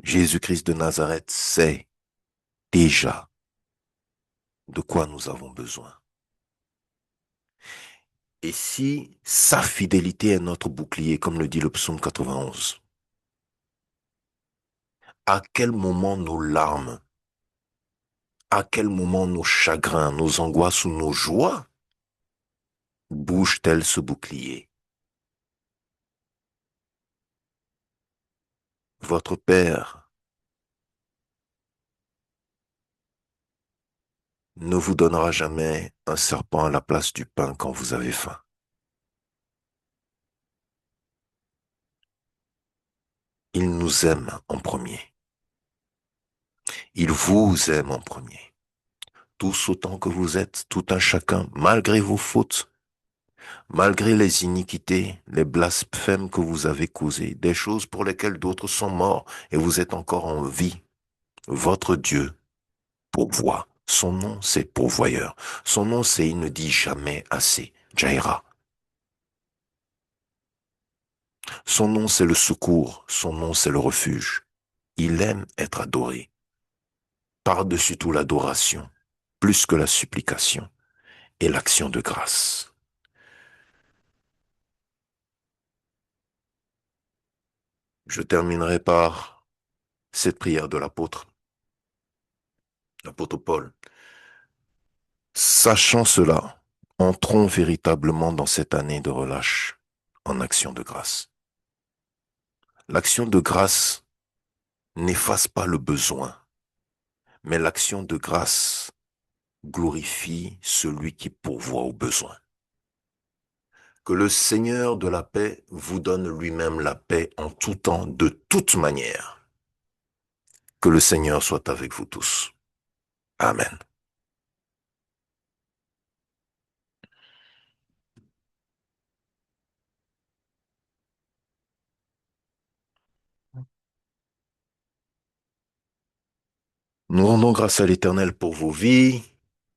Jésus-Christ de Nazareth sait déjà de quoi nous avons besoin. Et si sa fidélité est notre bouclier, comme le dit le psaume 91, à quel moment nos larmes, à quel moment nos chagrins, nos angoisses ou nos joies bougent-elles ce bouclier? Votre Père ne vous donnera jamais un serpent à la place du pain quand vous avez faim. Il nous aime en premier. Il vous aime en premier. Tous autant que vous êtes, tout un chacun, malgré vos fautes, malgré les iniquités, les blasphèmes que vous avez causés, des choses pour lesquelles d'autres sont morts et vous êtes encore en vie. Votre Dieu pourvoit. Son nom, c'est pourvoyeur. Son nom, c'est il ne dit jamais assez. Jaira. Son nom, c'est le secours. Son nom, c'est le refuge. Il aime être adoré. Par-dessus tout l'adoration, plus que la supplication et l'action de grâce. Je terminerai par cette prière de l'apôtre Paul. Sachant cela, entrons véritablement dans cette année de relâche en action de grâce. L'action de grâce n'efface pas le besoin, mais l'action de grâce glorifie celui qui pourvoit au besoin. Que le Seigneur de la paix vous donne lui-même la paix en tout temps, de toute manière. Que le Seigneur soit avec vous tous. Amen. Nous rendons grâce à l'Éternel pour vos vies.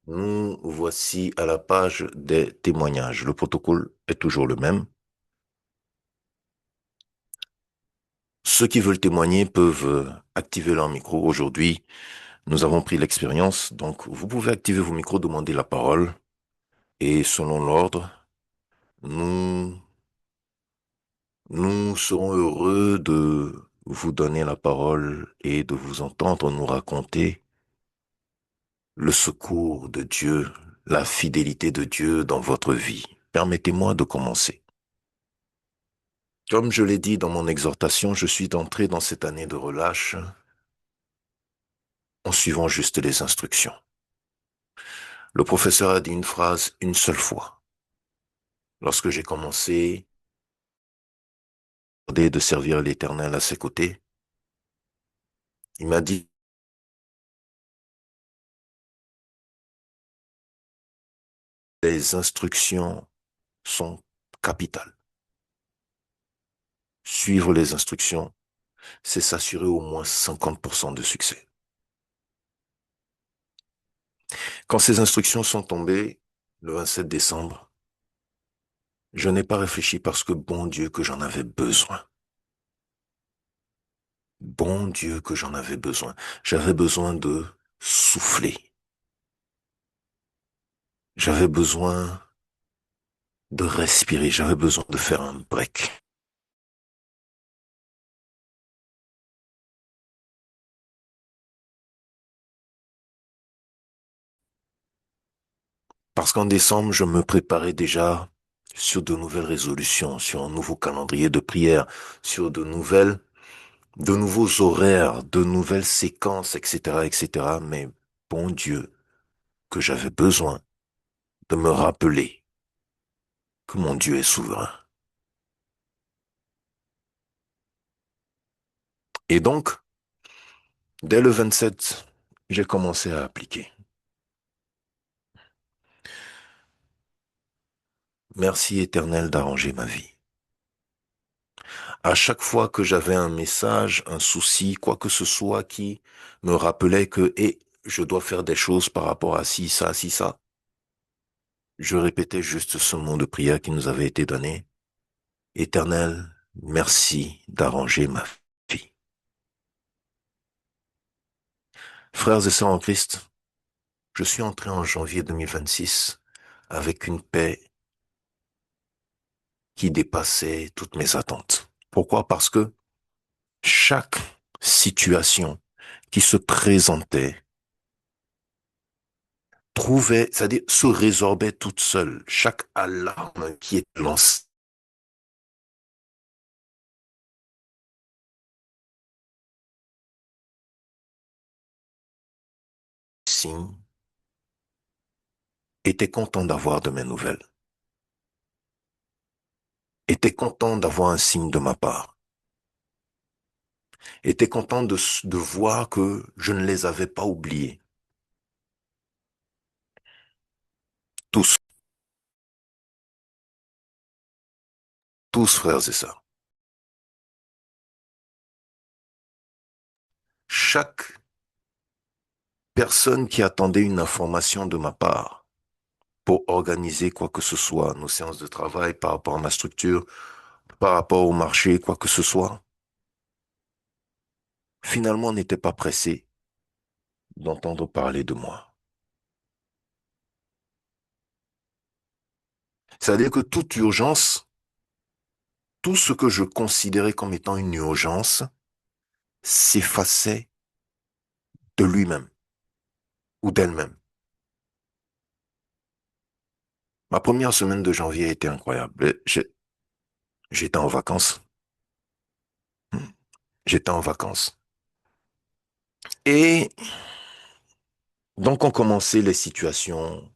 Nous voici à la page des témoignages. Le protocole est toujours le même. Ceux qui veulent témoigner peuvent activer leur micro. Aujourd'hui, nous avons pris l'expérience, donc vous pouvez activer vos micros, demander la parole. Et selon l'ordre, nous, nous serons heureux de vous donner la parole et de vous entendre nous raconter le secours de Dieu, la fidélité de Dieu dans votre vie. Permettez-moi de commencer. Comme je l'ai dit dans mon exhortation, je suis entré dans cette année de relâche en suivant juste les instructions. Le professeur a dit une phrase une seule fois. Lorsque j'ai commencé de servir l'Éternel à ses côtés, il m'a dit, les instructions sont capitales. Suivre les instructions, c'est s'assurer au moins 50% de succès. Quand ces instructions sont tombées, le 27 décembre, je n'ai pas réfléchi parce que bon Dieu que j'en avais besoin. Bon Dieu que j'en avais besoin. J'avais besoin de souffler. J'avais besoin de respirer. J'avais besoin de faire un break. Parce qu'en décembre, je me préparais déjà sur de nouvelles résolutions, sur un nouveau calendrier de prière, sur de nouveaux horaires, de nouvelles séquences, etc., etc. Mais bon Dieu, que j'avais besoin de me rappeler que mon Dieu est souverain. Et donc, dès le 27, j'ai commencé à appliquer. Merci Éternel d'arranger ma vie. À chaque fois que j'avais un message, un souci, quoi que ce soit qui me rappelait que, je dois faire des choses par rapport à ci, ça, je répétais juste ce mot de prière qui nous avait été donné. Éternel, merci d'arranger ma vie. Frères et sœurs en Christ, je suis entré en janvier 2026 avec une paix qui dépassait toutes mes attentes. Pourquoi? Parce que chaque situation qui se présentait c'est-à-dire se résorbait toute seule. Chaque alarme qui est lancée était content d'avoir de mes nouvelles, était content d'avoir un signe de ma part. étaient contents de voir que je ne les avais pas oubliés. Tous, tous frères et sœurs. Chaque personne qui attendait une information de ma part pour organiser quoi que ce soit, nos séances de travail par rapport à ma structure, par rapport au marché, quoi que ce soit, finalement n'était pas pressé d'entendre parler de moi. C'est-à-dire que toute urgence, tout ce que je considérais comme étant une urgence, s'effaçait de lui-même ou d'elle-même. Ma première semaine de janvier a été incroyable. J'étais en vacances. J'étais en vacances. Et donc ont commencé les situations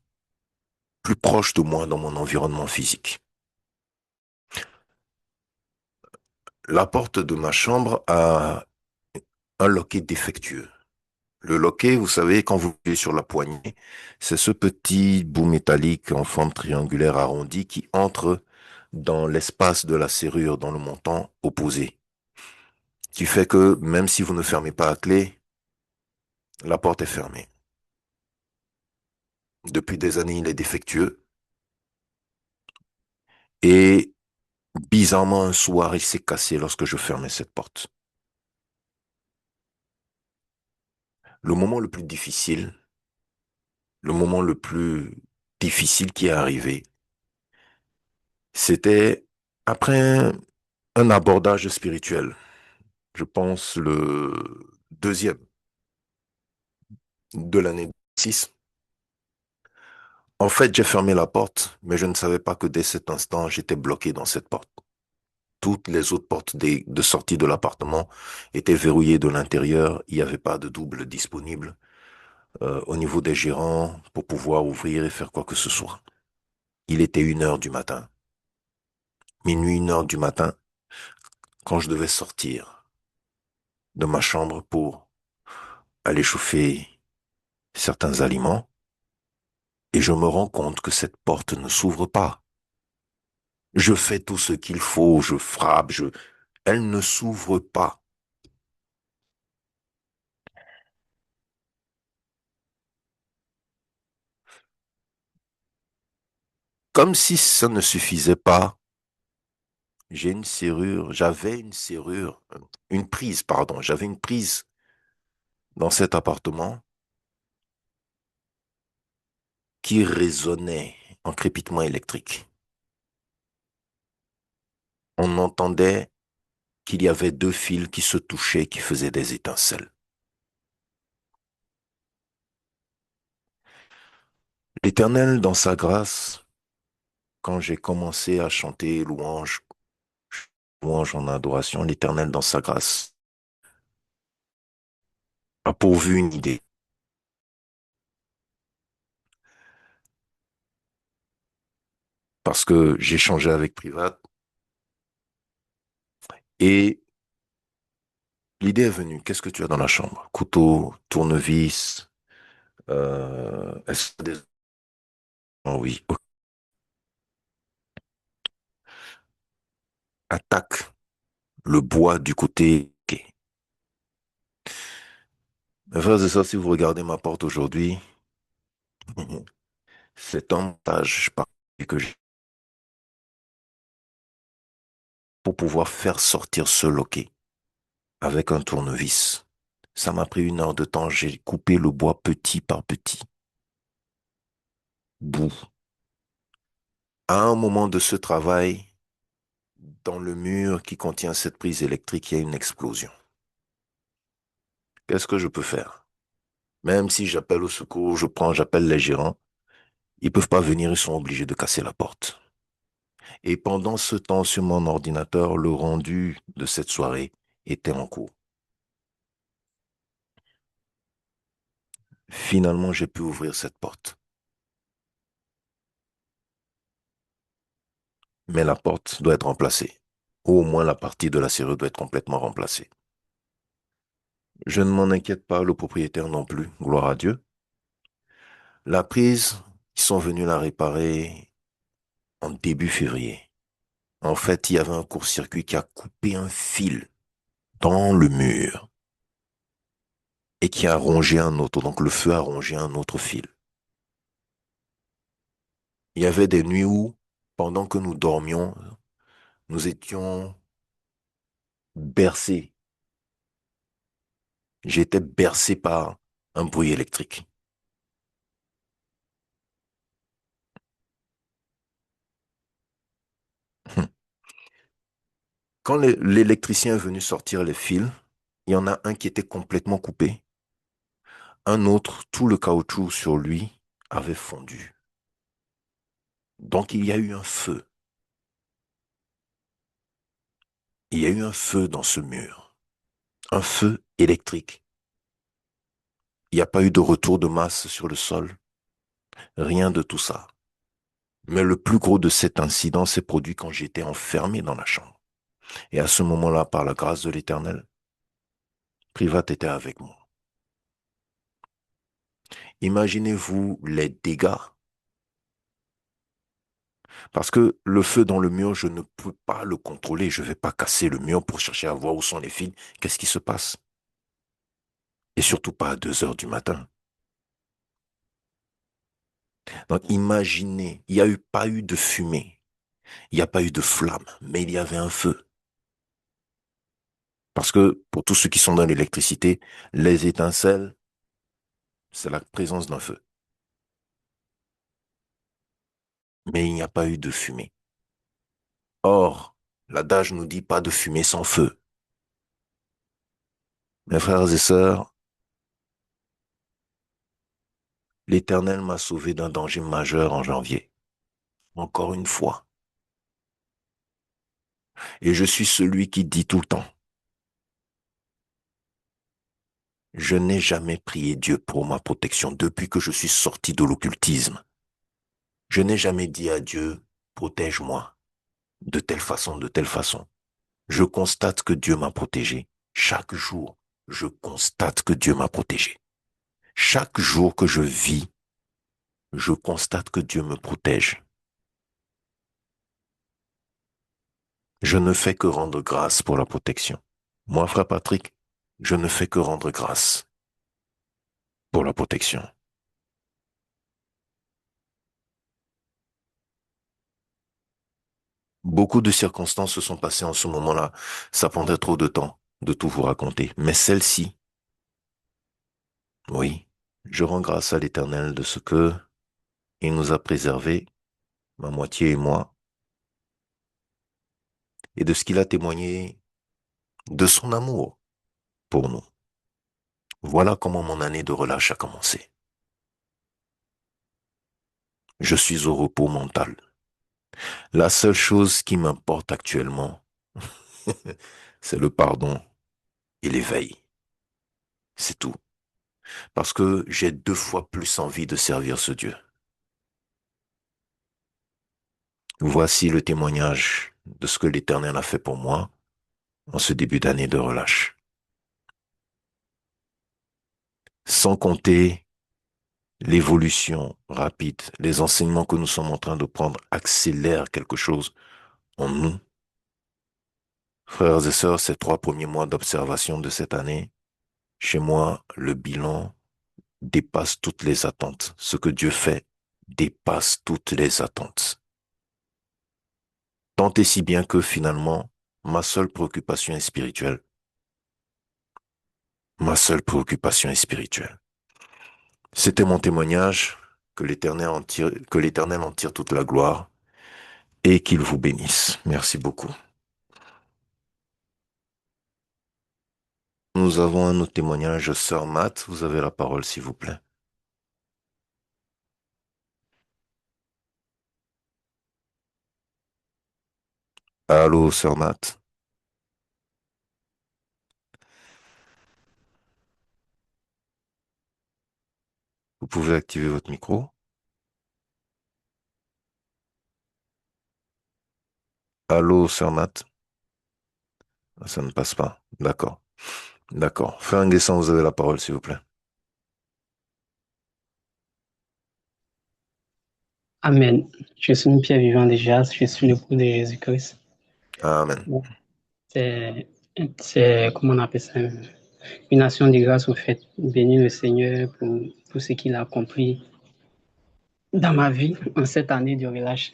plus proches de moi dans mon environnement physique. La porte de ma chambre a un loquet défectueux. Le loquet, vous savez, quand vous appuyez sur la poignée, c'est ce petit bout métallique en forme triangulaire arrondie qui entre dans l'espace de la serrure dans le montant opposé, qui fait que même si vous ne fermez pas à clé, la porte est fermée. Depuis des années, il est défectueux et bizarrement, un soir, il s'est cassé lorsque je fermais cette porte. Le moment le plus difficile, le moment le plus difficile qui est arrivé, c'était après un abordage spirituel. Je pense le deuxième de l'année 6. En fait, j'ai fermé la porte, mais je ne savais pas que dès cet instant, j'étais bloqué dans cette porte. Toutes les autres portes de sortie de l'appartement étaient verrouillées de l'intérieur. Il n'y avait pas de double disponible au niveau des gérants pour pouvoir ouvrir et faire quoi que ce soit. Il était 1 heure du matin, minuit, 1 heure du matin, quand je devais sortir de ma chambre pour aller chauffer certains aliments, et je me rends compte que cette porte ne s'ouvre pas. Je fais tout ce qu'il faut, je frappe, elle ne s'ouvre pas. Comme si ça ne suffisait pas, j'avais une prise, pardon, j'avais une prise dans cet appartement qui résonnait en crépitement électrique. On entendait qu'il y avait 2 fils qui se touchaient, qui faisaient des étincelles. L'Éternel, dans sa grâce, quand j'ai commencé à chanter louange en adoration, l'Éternel, dans sa grâce, a pourvu une idée. Parce que j'ai changé avec Privat et l'idée est venue. Qu'est-ce que tu as dans la chambre? Couteau, tournevis, est-ce que des... Oh oui, ok. Attaque le bois du côté. Ok. Mes frères et sœurs, si vous regardez ma porte aujourd'hui, c'est un montage que j'ai pour pouvoir faire sortir ce loquet avec un tournevis. Ça m'a pris 1 heure de temps. J'ai coupé le bois petit par petit bout. À un moment de ce travail, dans le mur qui contient cette prise électrique, il y a une explosion. Qu'est-ce que je peux faire? Même si j'appelle au secours, j'appelle les gérants, ils peuvent pas venir, ils sont obligés de casser la porte. Et pendant ce temps, sur mon ordinateur, le rendu de cette soirée était en cours. Finalement, j'ai pu ouvrir cette porte. Mais la porte doit être remplacée. Ou au moins la partie de la serrure doit être complètement remplacée. Je ne m'en inquiète pas, le propriétaire non plus, gloire à Dieu. La prise, ils sont venus la réparer en début février. En fait, il y avait un court-circuit qui a coupé un fil dans le mur et qui a rongé un autre. Donc le feu a rongé un autre fil. Il y avait des nuits où, pendant que nous dormions, nous étions bercés. J'étais bercé par un bruit électrique. Quand l'électricien est venu sortir les fils, il y en a un qui était complètement coupé. Un autre, tout le caoutchouc sur lui avait fondu. Donc il y a eu un feu. Il y a eu un feu dans ce mur. Un feu électrique. Il n'y a pas eu de retour de masse sur le sol. Rien de tout ça. Mais le plus gros de cet incident s'est produit quand j'étais enfermé dans la chambre. Et à ce moment-là, par la grâce de l'Éternel, Privat était avec moi. Imaginez-vous les dégâts. Parce que le feu dans le mur, je ne peux pas le contrôler. Je ne vais pas casser le mur pour chercher à voir où sont les fils. Qu'est-ce qui se passe? Et surtout pas à 2 heures du matin. Donc imaginez, il n'y a eu pas eu de fumée. Il n'y a pas eu de flamme, mais il y avait un feu. Parce que pour tous ceux qui sont dans l'électricité, les étincelles, c'est la présence d'un feu. Mais il n'y a pas eu de fumée. Or, l'adage nous dit pas de fumée sans feu. Mes frères et sœurs, l'Éternel m'a sauvé d'un danger majeur en janvier. Encore une fois. Et je suis celui qui dit tout le temps, je n'ai jamais prié Dieu pour ma protection depuis que je suis sorti de l'occultisme. Je n'ai jamais dit à Dieu, protège-moi de telle façon, de telle façon. Je constate que Dieu m'a protégé. Chaque jour, je constate que Dieu m'a protégé. Chaque jour que je vis, je constate que Dieu me protège. Je ne fais que rendre grâce pour la protection. Moi, frère Patrick, je ne fais que rendre grâce pour la protection. Beaucoup de circonstances se sont passées en ce moment-là. Ça prendrait trop de temps de tout vous raconter. Mais celle-ci, oui, je rends grâce à l'Éternel de ce que il nous a préservés, ma moitié et moi, et de ce qu'il a témoigné de son amour pour nous. Voilà comment mon année de relâche a commencé. Je suis au repos mental. La seule chose qui m'importe actuellement, c'est le pardon et l'éveil. C'est tout. Parce que j'ai 2 fois plus envie de servir ce Dieu. Voici le témoignage de ce que l'Éternel a fait pour moi en ce début d'année de relâche. Sans compter l'évolution rapide, les enseignements que nous sommes en train de prendre accélèrent quelque chose en nous. Frères et sœurs, ces 3 premiers mois d'observation de cette année, chez moi, le bilan dépasse toutes les attentes. Ce que Dieu fait dépasse toutes les attentes. Tant et si bien que finalement, ma seule préoccupation est spirituelle. Ma seule préoccupation est spirituelle. C'était mon témoignage, que l'Éternel en tire toute la gloire et qu'il vous bénisse. Merci beaucoup. Nous avons un autre témoignage, sœur Matt, vous avez la parole s'il vous plaît. Allô, sœur Matt, vous pouvez activer votre micro. Allô, sœur Matt, ça ne passe pas. D'accord. D'accord. Frère Nguessan, vous avez la parole, s'il vous plaît. Amen. Je suis une pierre vivante déjà, je suis le coup de Jésus-Christ. Amen. Bon, c'est, comment on appelle ça, une action de grâce au fait. Bénir le Seigneur pour tout ce qu'il a accompli dans ma vie en cette année de relâche.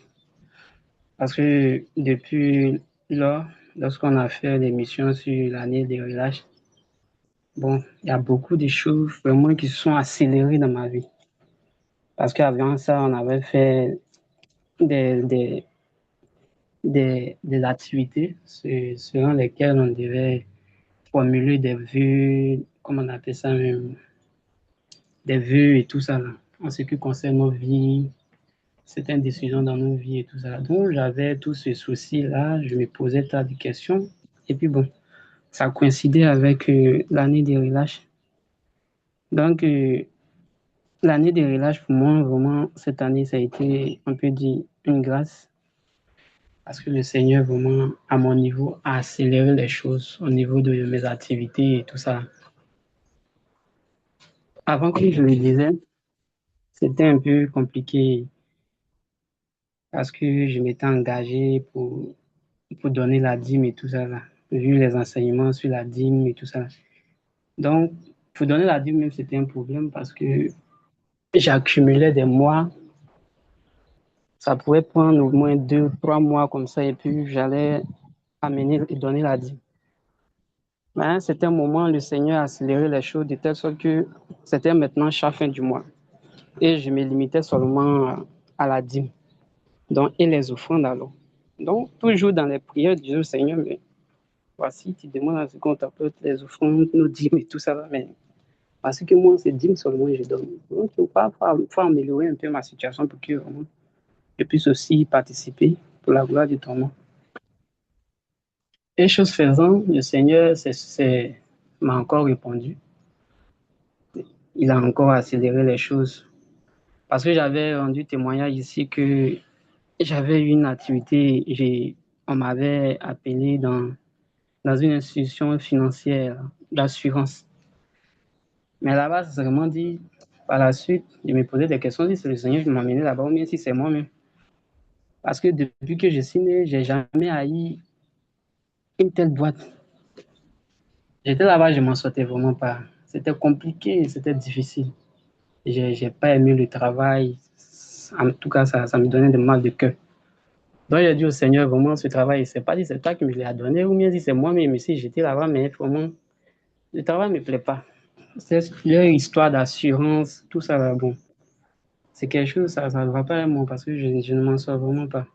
Parce que depuis lors, lorsqu'on a fait l'émission sur l'année de relâche, bon, il y a beaucoup de choses vraiment qui se sont accélérées dans ma vie. Parce qu'avant ça, on avait fait des, des, des activités selon lesquelles on devait formuler des vues, comment on appelle ça même, des vues et tout ça là, en ce qui concerne nos vies, certaines décisions dans nos vies et tout ça. Donc j'avais tous ces soucis-là, je me posais tas de questions. Et puis bon, ça coïncidait avec l'année des relâches. Donc l'année des relâches, pour moi, vraiment, cette année, ça a été, on peut dire, une grâce. Parce que le Seigneur, vraiment, à mon niveau, a accéléré les choses au niveau de mes activités et tout ça. Avant, comme je le disais, c'était un peu compliqué parce que je m'étais engagé pour donner la dîme et tout ça, là, vu les enseignements sur la dîme et tout ça. Donc, pour donner la dîme, même, c'était un problème parce que j'accumulais des mois. Ça pouvait prendre au moins 2, 3 mois comme ça et puis j'allais amener et donner la dîme. Mais à un certain moment, le Seigneur a accéléré les choses de telle sorte que c'était maintenant chaque fin du mois. Et je me limitais seulement à la dîme. Donc, et les offrandes alors. Donc, toujours dans les prières, je dis au Seigneur, mais voici, tu demandes à ce qu'on t'apporte les offrandes, nos dîmes et tout ça. Mais parce que moi, c'est dîmes seulement je donne. Donc, il faut améliorer un peu ma situation pour que vraiment, je puisse aussi participer pour la gloire du ton nom. Et chose faisant, le Seigneur m'a encore répondu. Il a encore accéléré les choses. Parce que j'avais rendu témoignage ici que j'avais eu une activité, on m'avait appelé dans une institution financière d'assurance. Mais là-bas, c'est vraiment dit, par la suite, je me posais des questions, si c'est le Seigneur qui m'a amené là-bas ou bien si c'est moi-même. Parce que depuis que je suis né, j'ai jamais haï une telle boîte. J'étais là-bas, je m'en sortais vraiment pas. C'était compliqué, c'était difficile. J'ai pas aimé le travail. En tout cas, ça me donnait des mal de cœur. Donc, j'ai dit au Seigneur, vraiment, ce travail, c'est pas dit c'est toi qui me l'as donné, ou bien si c'est moi-même, si j'étais là-bas, mais vraiment, le travail ne me plaît pas. C'est leur histoire d'assurance, tout ça, là, bon. C'est quelque chose, ça ne va pas à moi parce que je ne m'en sors vraiment pas.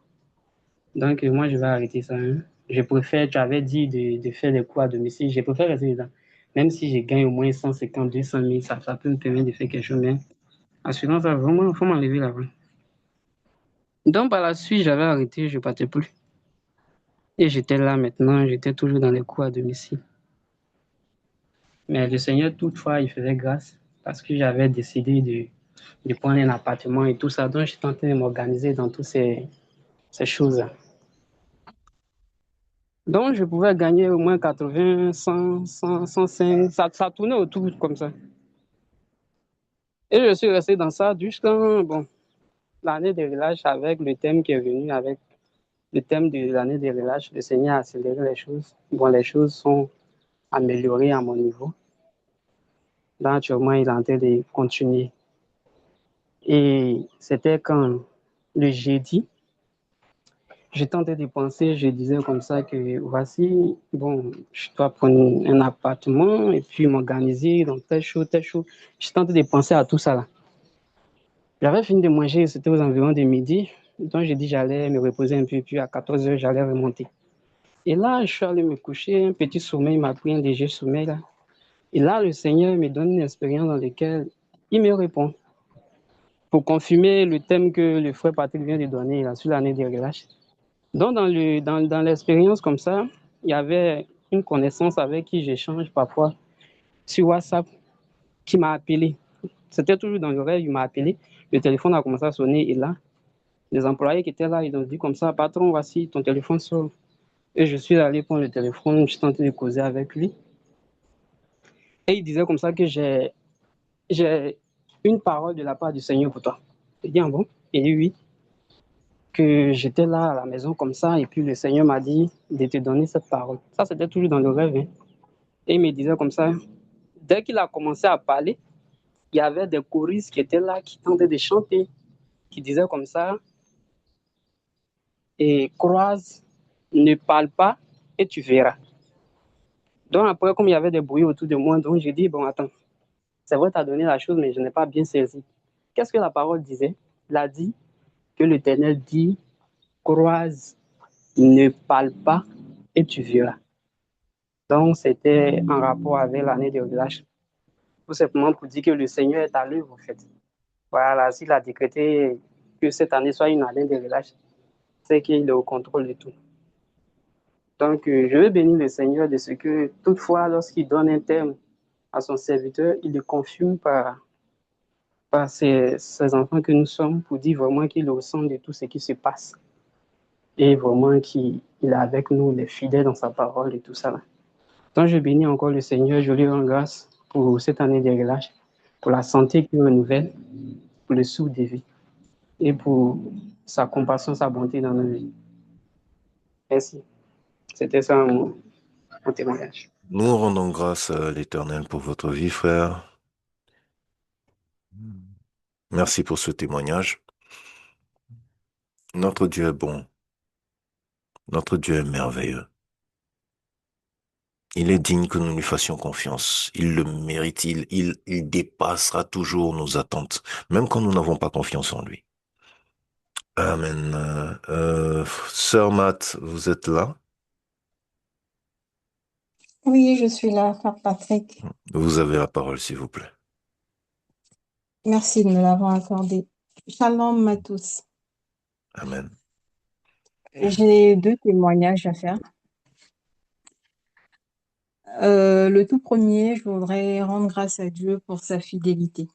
Donc, moi, je vais arrêter ça, hein. Je préfère, tu avais dit de faire des cours à domicile, je préfère rester dedans. Même si je gagne au moins 150, 200 000, ça peut me permettre de faire quelque chose, mais assurance, ça, vraiment, il faut m'enlever là-bas. Donc, par la suite, j'avais arrêté, je ne partais plus. Et j'étais là maintenant, j'étais toujours dans les cours à domicile. Mais le Seigneur, toutefois, il faisait grâce parce que j'avais décidé de prendre un appartement et tout ça. Donc, j'étais en train de m'organiser dans toutes ces choses. Donc, je pouvais gagner au moins 80, 100, 100, 105. Ça tournait autour comme ça. Et je suis resté dans ça jusqu'à bon, l'année des relâches avec le thème qui est venu avec le thème de l'année des relâches. Le Seigneur a accéléré les choses. Bon, les choses sont améliorées à mon niveau. Là, actuellement, il est en train de continuer. Et c'était quand le jeudi, je tentais de penser, je disais comme ça que voici, bon, je dois prendre un appartement et puis m'organiser dans telle chose, telle chose. Je tentais de penser à tout ça là. J'avais fini de manger, c'était aux environs de midi. Donc j'ai dit j'allais me reposer un peu, puis à 14 heures, j'allais remonter. Et là, je suis allé me coucher, un petit sommeil m'a pris, un léger sommeil là. Et là, le Seigneur me donne une expérience dans laquelle il me répond pour confirmer le thème que le frère Patrick vient de donner là, sur l'année des relâches. Donc, dans l'expérience comme ça, il y avait une connaissance avec qui j'échange parfois sur WhatsApp qui m'a appelé. C'était toujours dans l'oreille, il m'a appelé. Le téléphone a commencé à sonner et là, les employés qui étaient là, ils ont dit comme ça, patron, voici ton téléphone sonne. Et je suis allé prendre le téléphone, je suis tenté de causer avec lui. Et il disait comme ça que j'ai une parole de la part du Seigneur pour toi. J'ai dit, ah bon? Il dit oui, que j'étais là à la maison comme ça, et puis le Seigneur m'a dit de te donner cette parole. Ça, c'était toujours dans le rêve, hein. Et il me disait comme ça, dès qu'il a commencé à parler, il y avait des choristes qui étaient là, qui tentaient de chanter, qui disaient comme ça, et croise, ne parle pas, et tu verras. Donc après, comme il y avait des bruits autour de moi, donc j'ai dit, bon, attends, c'est vrai, tu as donné la chose, mais je n'ai pas bien saisi. Qu'est-ce que la parole disait? Il a dit que l'Éternel dit, croise, ne parle pas, et tu verras. Donc, c'était en rapport avec l'année de relâche. Tout simplement pour dire que le Seigneur est à l'œuvre, en fait. Voilà, s'il a décrété que cette année soit une année de relâche, c'est qu'il est au contrôle de tout. Donc, je veux bénir le Seigneur de ce que, toutefois, lorsqu'il donne un terme à son serviteur, il le confirme par ses enfants que nous sommes pour dire vraiment qu'il est au centre de tout ce qui se passe et vraiment qu'il est avec nous, il est fidèle dans sa parole et tout ça. Donc, je bénis encore le Seigneur, je lui rends grâce pour cette année de relâche, pour la santé qu'il renouvelle, pour le souffle de vie et pour sa compassion, sa bonté dans nos vies. Merci. C'était ça mon témoignage. Nous rendons grâce à l'Éternel pour votre vie, frère. Merci pour ce témoignage. Notre Dieu est bon. Notre Dieu est merveilleux. Il est digne que nous lui fassions confiance. Il le mérite. Il dépassera toujours nos attentes, même quand nous n'avons pas confiance en lui. Amen. Sœur Matt, vous êtes là? Oui, je suis là, Frère Patrick. Vous avez la parole, s'il vous plaît. Merci de me l'avoir accordé. Shalom à tous. Amen. J'ai deux témoignages à faire. Le tout premier, je voudrais rendre grâce à Dieu pour sa fidélité.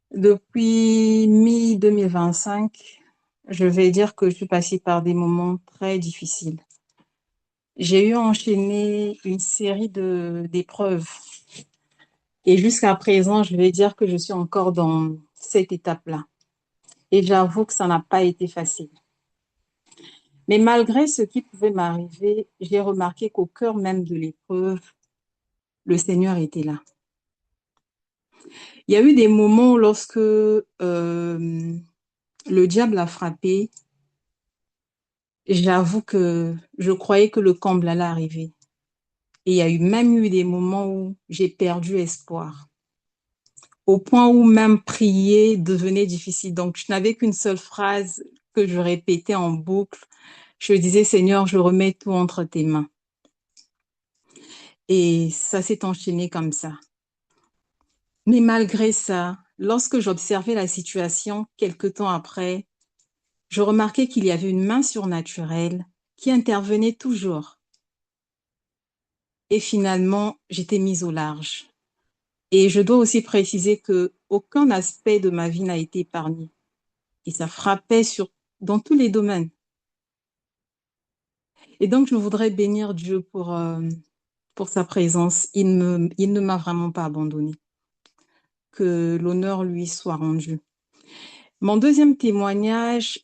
Depuis mi-2025, je vais dire que je suis passée par des moments très difficiles. J'ai eu enchaîné une série d'épreuves. Et jusqu'à présent, je vais dire que je suis encore dans cette étape-là. Et j'avoue que ça n'a pas été facile. Mais malgré ce qui pouvait m'arriver, j'ai remarqué qu'au cœur même de l'épreuve, le Seigneur était là. Il y a eu des moments lorsque le diable a frappé, j'avoue que je croyais que le comble allait arriver. Et il y a eu même eu des moments où j'ai perdu espoir, au point où même prier devenait difficile. Donc, je n'avais qu'une seule phrase que je répétais en boucle. Je disais, Seigneur, je remets tout entre tes mains. Et ça s'est enchaîné comme ça. Mais malgré ça, lorsque j'observais la situation quelque temps après, je remarquais qu'il y avait une main surnaturelle qui intervenait toujours. Et finalement, j'étais mise au large. Et je dois aussi préciser que aucun aspect de ma vie n'a été épargné. Et ça frappait dans tous les domaines. Et donc, je voudrais bénir Dieu pour sa présence. Il ne m'a vraiment pas abandonnée. Que l'honneur lui soit rendu. Mon deuxième témoignage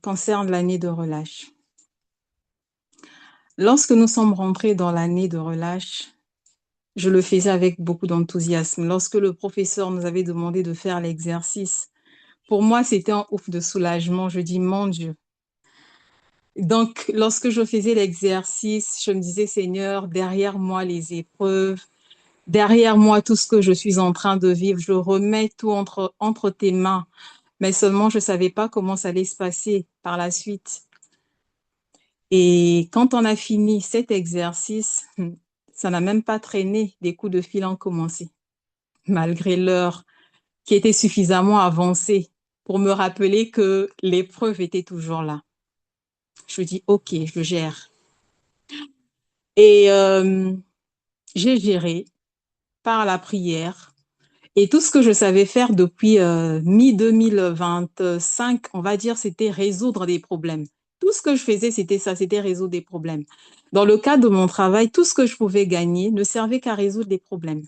concerne l'année de relâche. Lorsque nous sommes rentrés dans l'année de relâche, je le faisais avec beaucoup d'enthousiasme. Lorsque le professeur nous avait demandé de faire l'exercice, pour moi, c'était un ouf de soulagement. Je dis, mon Dieu. Donc, lorsque je faisais l'exercice, je me disais, Seigneur, derrière moi les épreuves, derrière moi tout ce que je suis en train de vivre, je remets tout entre tes mains. Mais seulement, je ne savais pas comment ça allait se passer par la suite. Et quand on a fini cet exercice, ça n'a même pas traîné, des coups de fil ont commencé, malgré l'heure qui était suffisamment avancée pour me rappeler que l'épreuve était toujours là. Je dis, OK, je gère. Et j'ai géré par la prière. Et tout ce que je savais faire depuis mi-2025, on va dire, c'était résoudre des problèmes. Tout ce que je faisais, c'était ça, c'était résoudre des problèmes. Dans le cadre de mon travail, tout ce que je pouvais gagner ne servait qu'à résoudre des problèmes.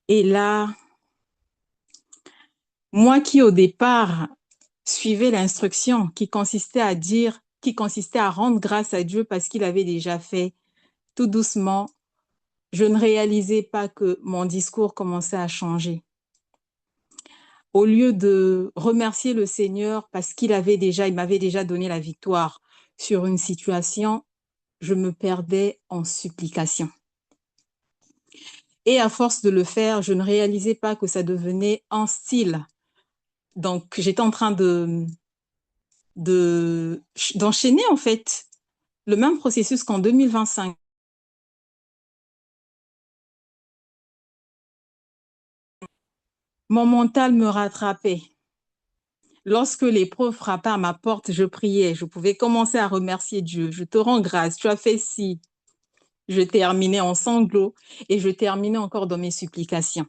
Et là, moi qui au départ suivais l'instruction qui consistait à rendre grâce à Dieu parce qu'il avait déjà fait, tout doucement, je ne réalisais pas que mon discours commençait à changer. Au lieu de remercier le Seigneur parce il m'avait déjà donné la victoire sur une situation, je me perdais en supplication. Et à force de le faire, je ne réalisais pas que ça devenait un style. Donc, j'étais en train d'enchaîner, en fait, le même processus qu'en 2025. Mon mental me rattrapait. Lorsque l'épreuve frappait à ma porte, je priais. Je pouvais commencer à remercier Dieu. Je te rends grâce, tu as fait ci. Je terminais en sanglots et je terminais encore dans mes supplications.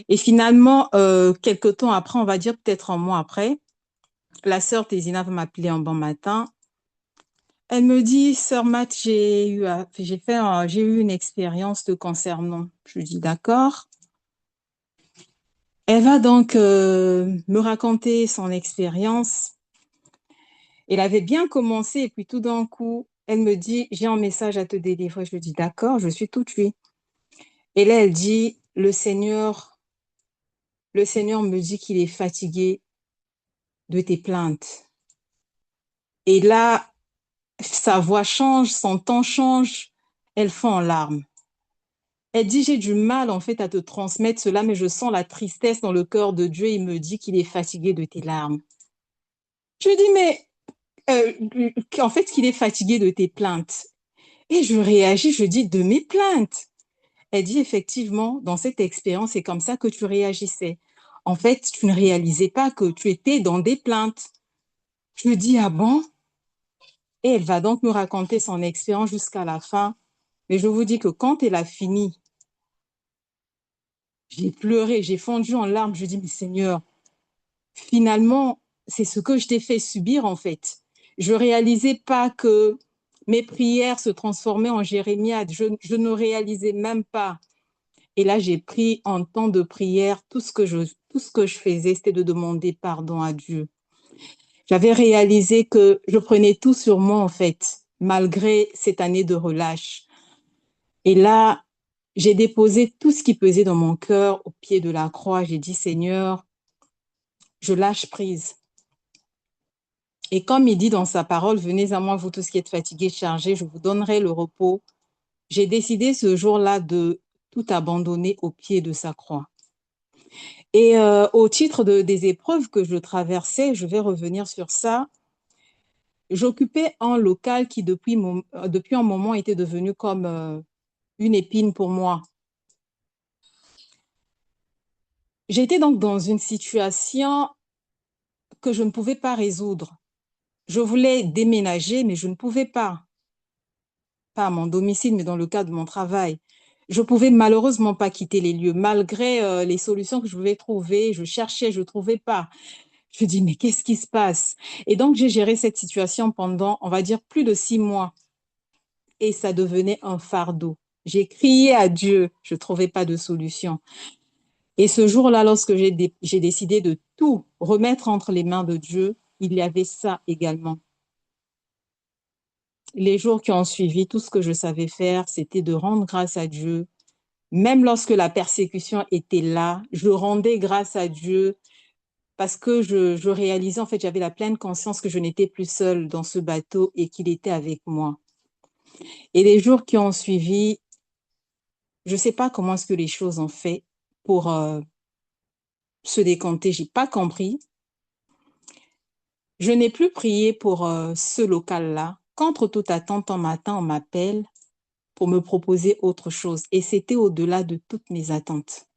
Et finalement, quelque temps après, on va dire peut-être un mois après, la sœur Tésina va m'appeler un bon matin. Elle me dit, sœur Matt, j'ai eu une expérience te concernant. Je lui dis, d'accord. Elle va donc me raconter son expérience. Elle avait bien commencé et puis tout d'un coup, elle me dit, j'ai un message à te délivrer. Je lui dis, d'accord, je suis toute oui. Et là, elle dit, le Seigneur me dit qu'il est fatigué de tes plaintes. Et là, sa voix change, son ton change, elle fond en larmes. Elle dit, j'ai du mal en fait à te transmettre cela, mais je sens la tristesse dans le cœur de Dieu. Il me dit qu'il est fatigué de tes larmes. Je lui dis, mais en fait, qu'il est fatigué de tes plaintes. Et je réagis, je dis, de mes plaintes. Elle dit, effectivement, dans cette expérience, c'est comme ça que tu réagissais. En fait, tu ne réalisais pas que tu étais dans des plaintes. Je lui dis, ah bon? Et elle va donc me raconter son expérience jusqu'à la fin. Mais je vous dis que quand elle a fini, j'ai pleuré, j'ai fondu en larmes. Je dis, mais Seigneur, finalement, c'est ce que je t'ai fait subir en fait. Je réalisais pas que mes prières se transformaient en jérémiade. Je ne réalisais même pas. Et là, j'ai pris en temps de prière, tout ce que je faisais, c'était de demander pardon à Dieu. J'avais réalisé que je prenais tout sur moi en fait, malgré cette année de relâche. Et là, j'ai déposé tout ce qui pesait dans mon cœur au pied de la croix. J'ai dit, Seigneur, je lâche prise. Et comme il dit dans sa parole, venez à moi, vous tous qui êtes fatigués, chargés, je vous donnerai le repos. J'ai décidé ce jour-là de tout abandonner au pied de sa croix. Et au titre des épreuves que je traversais, je vais revenir sur ça, j'occupais un local qui, depuis un moment, était devenu comme une épine pour moi. J'étais donc dans une situation que je ne pouvais pas résoudre. Je voulais déménager, mais je ne pouvais pas. Pas à mon domicile, mais dans le cadre de mon travail. Je pouvais malheureusement pas quitter les lieux, malgré les solutions que je pouvais trouver. Je cherchais, je ne trouvais pas. Je dis, mais qu'est-ce qui se passe? Et donc, j'ai géré cette situation pendant, on va dire, plus de 6 mois. Et ça devenait un fardeau. J'ai crié à Dieu, je ne trouvais pas de solution. Et ce jour-là, lorsque j'ai décidé de tout remettre entre les mains de Dieu, il y avait ça également. Les jours qui ont suivi, tout ce que je savais faire, c'était de rendre grâce à Dieu. Même lorsque la persécution était là, je rendais grâce à Dieu parce que je réalisais, en fait, j'avais la pleine conscience que je n'étais plus seule dans ce bateau et qu'il était avec moi. Et les jours qui ont suivi, je ne sais pas comment est-ce que les choses ont fait pour se décompter, je n'ai pas compris. Je n'ai plus prié pour ce local-là. Contre toute attente, un matin, on m'appelle pour me proposer autre chose. Et c'était au-delà de toutes mes attentes.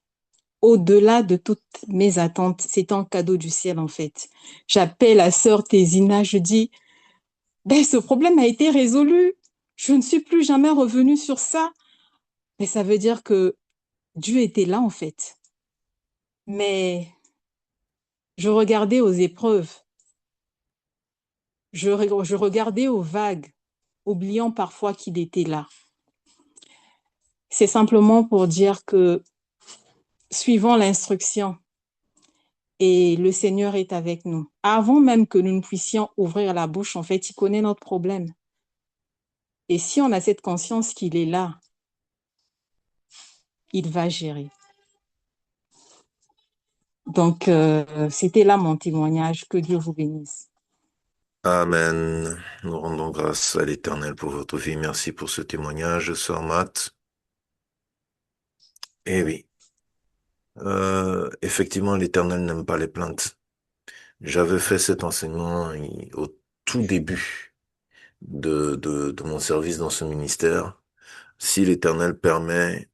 Au-delà de toutes mes attentes, c'est un cadeau du ciel en fait. J'appelle la sœur Tésina, je dis, ben, ce problème a été résolu. Je ne suis plus jamais revenue sur ça. Mais ça veut dire que Dieu était là en fait. Mais je regardais aux épreuves. je regardais aux vagues, oubliant parfois qu'il était là. C'est simplement pour dire que suivons l'instruction et le Seigneur est avec nous. Avant même que nous ne puissions ouvrir la bouche, en fait, il connaît notre problème. Et si on a cette conscience qu'il est là, il va gérer. Donc, c'était là mon témoignage. Que Dieu vous bénisse. Amen. Nous rendons grâce à l'Éternel pour votre vie. Merci pour ce témoignage, sœur Matt. Eh oui, effectivement, l'Éternel n'aime pas les plaintes. J'avais fait cet enseignement au tout début de mon service dans ce ministère. Si l'Éternel permet,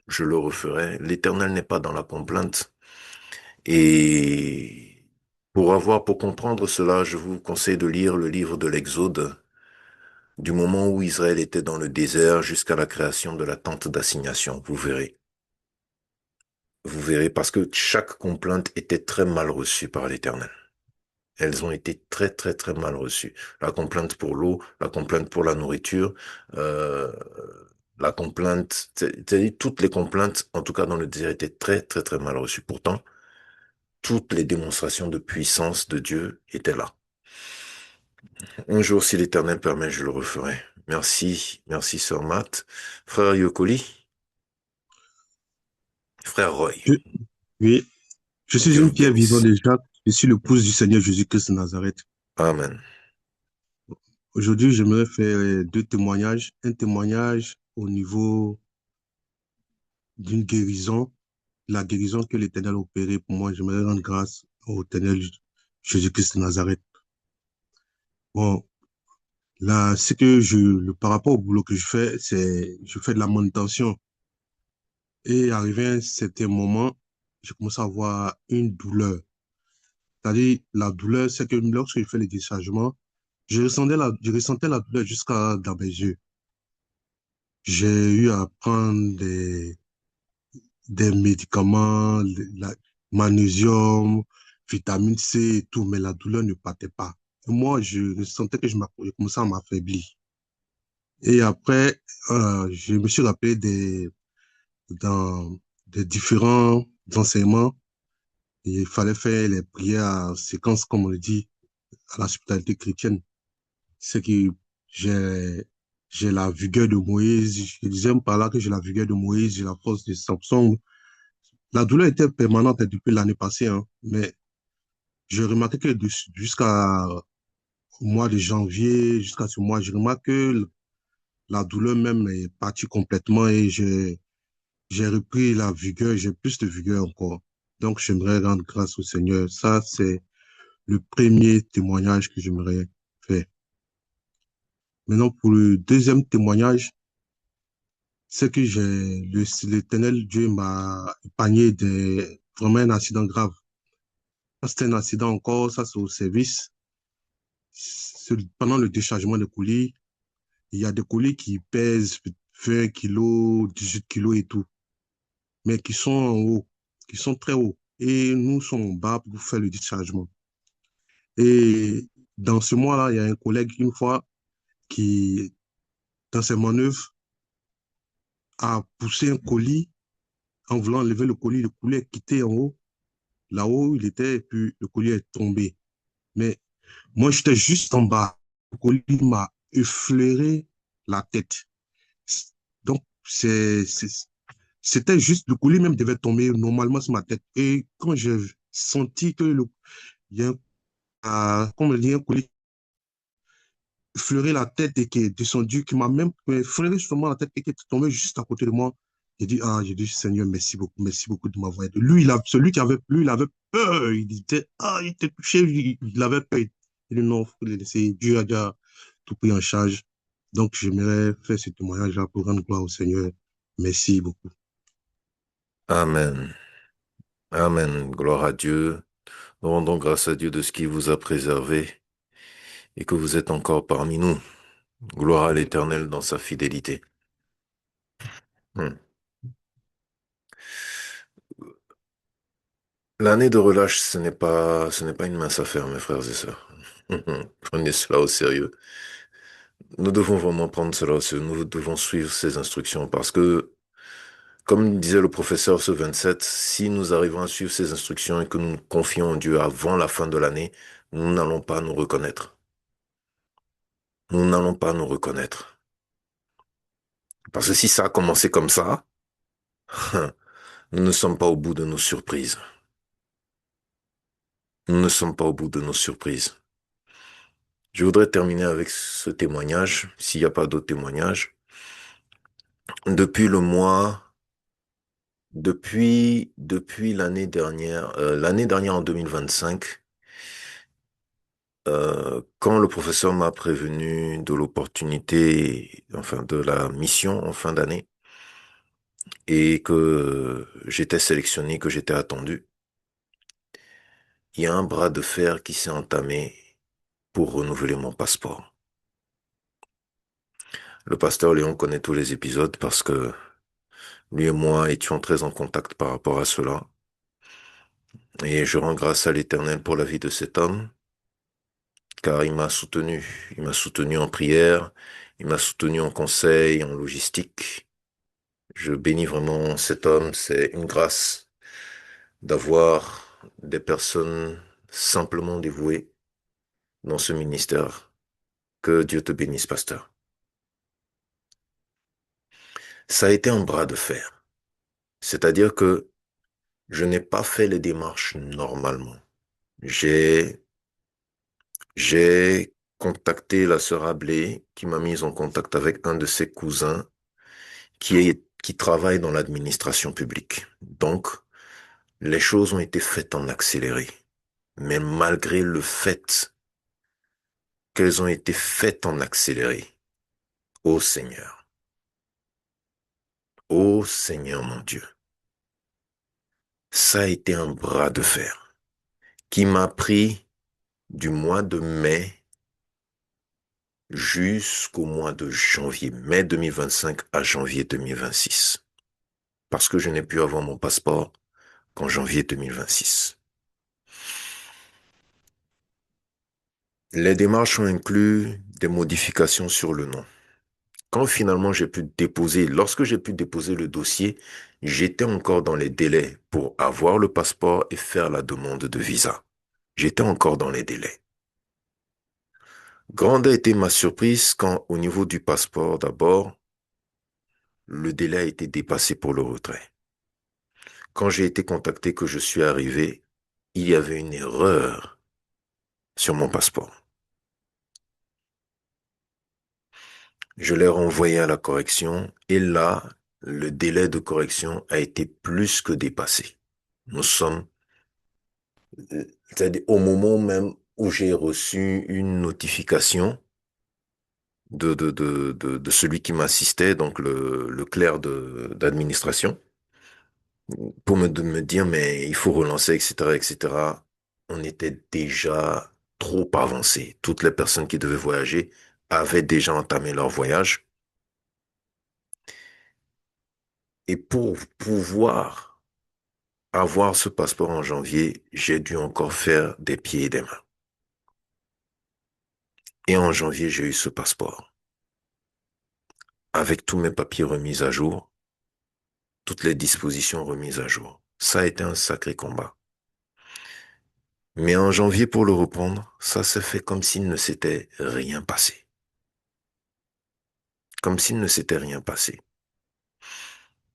je le referai. L'Éternel n'est pas dans la complainte. Et pour comprendre cela, je vous conseille de lire le livre de l'Exode, du moment où Israël était dans le désert jusqu'à la création de la tente d'assignation. Vous verrez. Vous verrez parce que chaque complainte était très mal reçue par l'Éternel. Elles ont été très, très, très mal reçues. La complainte pour l'eau, la complainte pour la nourriture, euh, la complainte, c'est-à-dire toutes les complaintes, en tout cas dans le désert, étaient très, très, très mal reçues. Pourtant, toutes les démonstrations de puissance de Dieu étaient là. Un jour, si l'Éternel permet, je le referai. Merci, merci, sœur Matt. Frère Yokoli, frère Roy, Je- oui, je suis Dieu une vous pierre vivante bénisse. déjà. Je suis l'épouse du Seigneur Jésus-Christ de Nazareth. Amen. Aujourd'hui, j'aimerais faire deux témoignages. Un témoignage au niveau d'une guérison, la guérison que l'Éternel a opérée pour moi. J'aimerais rendre grâce au Éternel Jésus-Christ de Nazareth. Bon, là, par rapport au boulot que je fais, je fais de la manutention. Et arrivé à un certain moment, j'ai commencé à avoir une douleur. C'est-à-dire, la douleur, c'est que lorsque je fais les déchargements, je ressentais la douleur jusqu'à dans mes yeux. J'ai eu à prendre des médicaments, magnésium, vitamine C et tout, mais la douleur ne partait pas. Et moi, je sentais que je commençais à m'affaiblir. Et après, je me suis rappelé dans des différents enseignements. Il fallait faire les prières en séquence, comme on le dit, à la spiritualité chrétienne. C'est que j'ai, j'ai la vigueur de Moïse. Je disais par là que j'ai la vigueur de Moïse, j'ai la force de Samson. La douleur était permanente depuis l'année passée, hein, mais j'ai remarqué que jusqu'à au mois de janvier, jusqu'à ce mois, je remarque que la douleur même est partie complètement et j'ai repris la vigueur, j'ai plus de vigueur encore. Donc, j'aimerais rendre grâce au Seigneur. Ça, c'est le premier témoignage que j'aimerais faire. Maintenant, pour le deuxième témoignage, c'est que l'Éternel Dieu m'a épargné vraiment un accident grave. Ça, c'était un accident encore, ça c'est au service. Pendant le déchargement des colis, il y a des colis qui pèsent 20 kilos, 18 kilos et tout, mais qui sont en haut, qui sont très hauts. Et nous sommes en bas pour faire le déchargement. Et dans ce mois-là, il y a un collègue, une fois, qui, dans ses manœuvres, a poussé un colis en voulant enlever le colis. Le colis est quitté en haut, là-haut il était, et puis le colis est tombé. Mais moi, j'étais juste en bas. Le colis m'a effleuré la tête. Donc, c'était juste, le colis même devait tomber normalement sur ma tête. Et quand j'ai senti que il y a comme on dit, un colis effleuré la tête et qui est descendu, qui m'a même effleuré justement la tête et qui est tombé juste à côté de moi, j'ai dit, Seigneur, merci beaucoup de m'avoir aidé. Celui qui avait, lui, il avait peur. Il disait, il était touché, il avait peur. Il dit, non, faut le laisser. Dieu a déjà tout pris en charge. Donc, j'aimerais faire ce témoignage-là pour rendre gloire au Seigneur. Merci beaucoup. Amen. Amen. Gloire à Dieu. Nous rendons grâce à Dieu de ce qui vous a préservé et que vous êtes encore parmi nous. Gloire à l'Éternel dans sa fidélité. Hmm. L'année de relâche, ce n'est pas une mince affaire, mes frères et sœurs. Prenez cela au sérieux. Nous devons vraiment prendre cela au sérieux. Nous devons suivre ces instructions parce que, comme disait le professeur ce 27, si nous arrivons à suivre ces instructions et que nous nous confions en Dieu avant la fin de l'année, nous n'allons pas nous reconnaître. Nous n'allons pas nous reconnaître. Parce que si ça a commencé comme ça, nous ne sommes pas au bout de nos surprises. Nous ne sommes pas au bout de nos surprises. Je voudrais terminer avec ce témoignage, s'il n'y a pas d'autres témoignages. Depuis le mois, depuis l'année dernière en 2025, quand le professeur m'a prévenu de l'opportunité, enfin de la mission en fin d'année, et que j'étais sélectionné, que j'étais attendu, il y a un bras de fer qui s'est entamé pour renouveler mon passeport. Le pasteur Léon connaît tous les épisodes parce que lui et moi étions très en contact par rapport à cela. Et je rends grâce à l'Éternel pour la vie de cet homme, car il m'a soutenu. Il m'a soutenu en prière, il m'a soutenu en conseil, en logistique. Je bénis vraiment cet homme, c'est une grâce d'avoir des personnes simplement dévouées dans ce ministère. Que Dieu te bénisse, pasteur. Ça a été un bras de fer. C'est-à-dire que je n'ai pas fait les démarches normalement. J'ai J'ai contacté la sœur Ablé qui m'a mis en contact avec un de ses cousins qui travaille dans l'administration publique. Donc, les choses ont été faites en accéléré. Mais malgré le fait qu'elles ont été faites en accéléré, ô Seigneur mon Dieu, ça a été un bras de fer qui m'a pris du mois de mai jusqu'au mois de janvier, mai 2025 à janvier 2026. Parce que je n'ai pu avoir mon passeport qu'en janvier 2026. Les démarches ont inclus des modifications sur le nom. Quand finalement lorsque j'ai pu déposer le dossier, j'étais encore dans les délais pour avoir le passeport et faire la demande de visa. J'étais encore dans les délais. Grande a été ma surprise quand, au niveau du passeport d'abord, le délai a été dépassé pour le retrait. Quand j'ai été contacté que je suis arrivé, il y avait une erreur sur mon passeport. Je l'ai renvoyé à la correction et là, le délai de correction a été plus que dépassé. Nous sommes, c'est-à-dire au moment même où j'ai reçu une notification de celui qui m'assistait, donc le clerc d'administration, pour me dire, mais il faut relancer, etc., etc. On était déjà trop avancé. Toutes les personnes qui devaient voyager avaient déjà entamé leur voyage. Et pour pouvoir avoir ce passeport en janvier, j'ai dû encore faire des pieds et des mains. Et en janvier, j'ai eu ce passeport. Avec tous mes papiers remis à jour, toutes les dispositions remises à jour. Ça a été un sacré combat. Mais en janvier, pour le reprendre, ça s'est fait comme s'il ne s'était rien passé. Comme s'il ne s'était rien passé.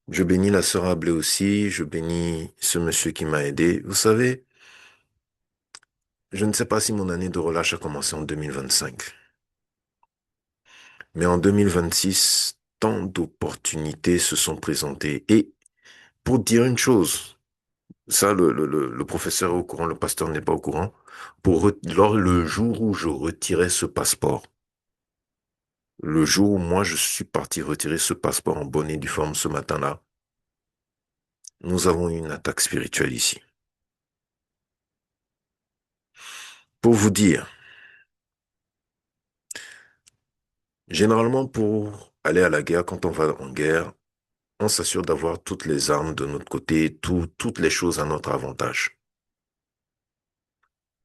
Je bénis la sœur Ablé aussi, je bénis ce monsieur qui m'a aidé. Vous savez, je ne sais pas si mon année de relâche a commencé en 2025. Mais en 2026, tant d'opportunités se sont présentées. Et pour dire une chose, ça, le professeur est au courant, le pasteur n'est pas au courant, lors le jour où je retirais ce passeport, le jour où moi je suis parti retirer ce passeport en bonne et due forme ce matin-là, nous avons eu une attaque spirituelle ici. Pour vous dire, généralement pour aller à la guerre, quand on va en guerre, on s'assure d'avoir toutes les armes de notre côté, toutes les choses à notre avantage.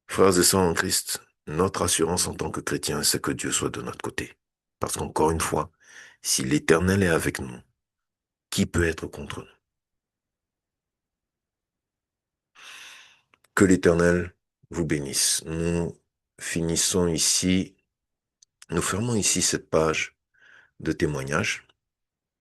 Frères et sœurs en Christ, Notre assurance en tant que chrétien, c'est que Dieu soit de notre côté. Parce qu'encore une fois, si l'Éternel est avec nous, qui peut être contre nous? Que l'Éternel vous bénisse. Nous finissons ici, nous fermons ici cette page de témoignage.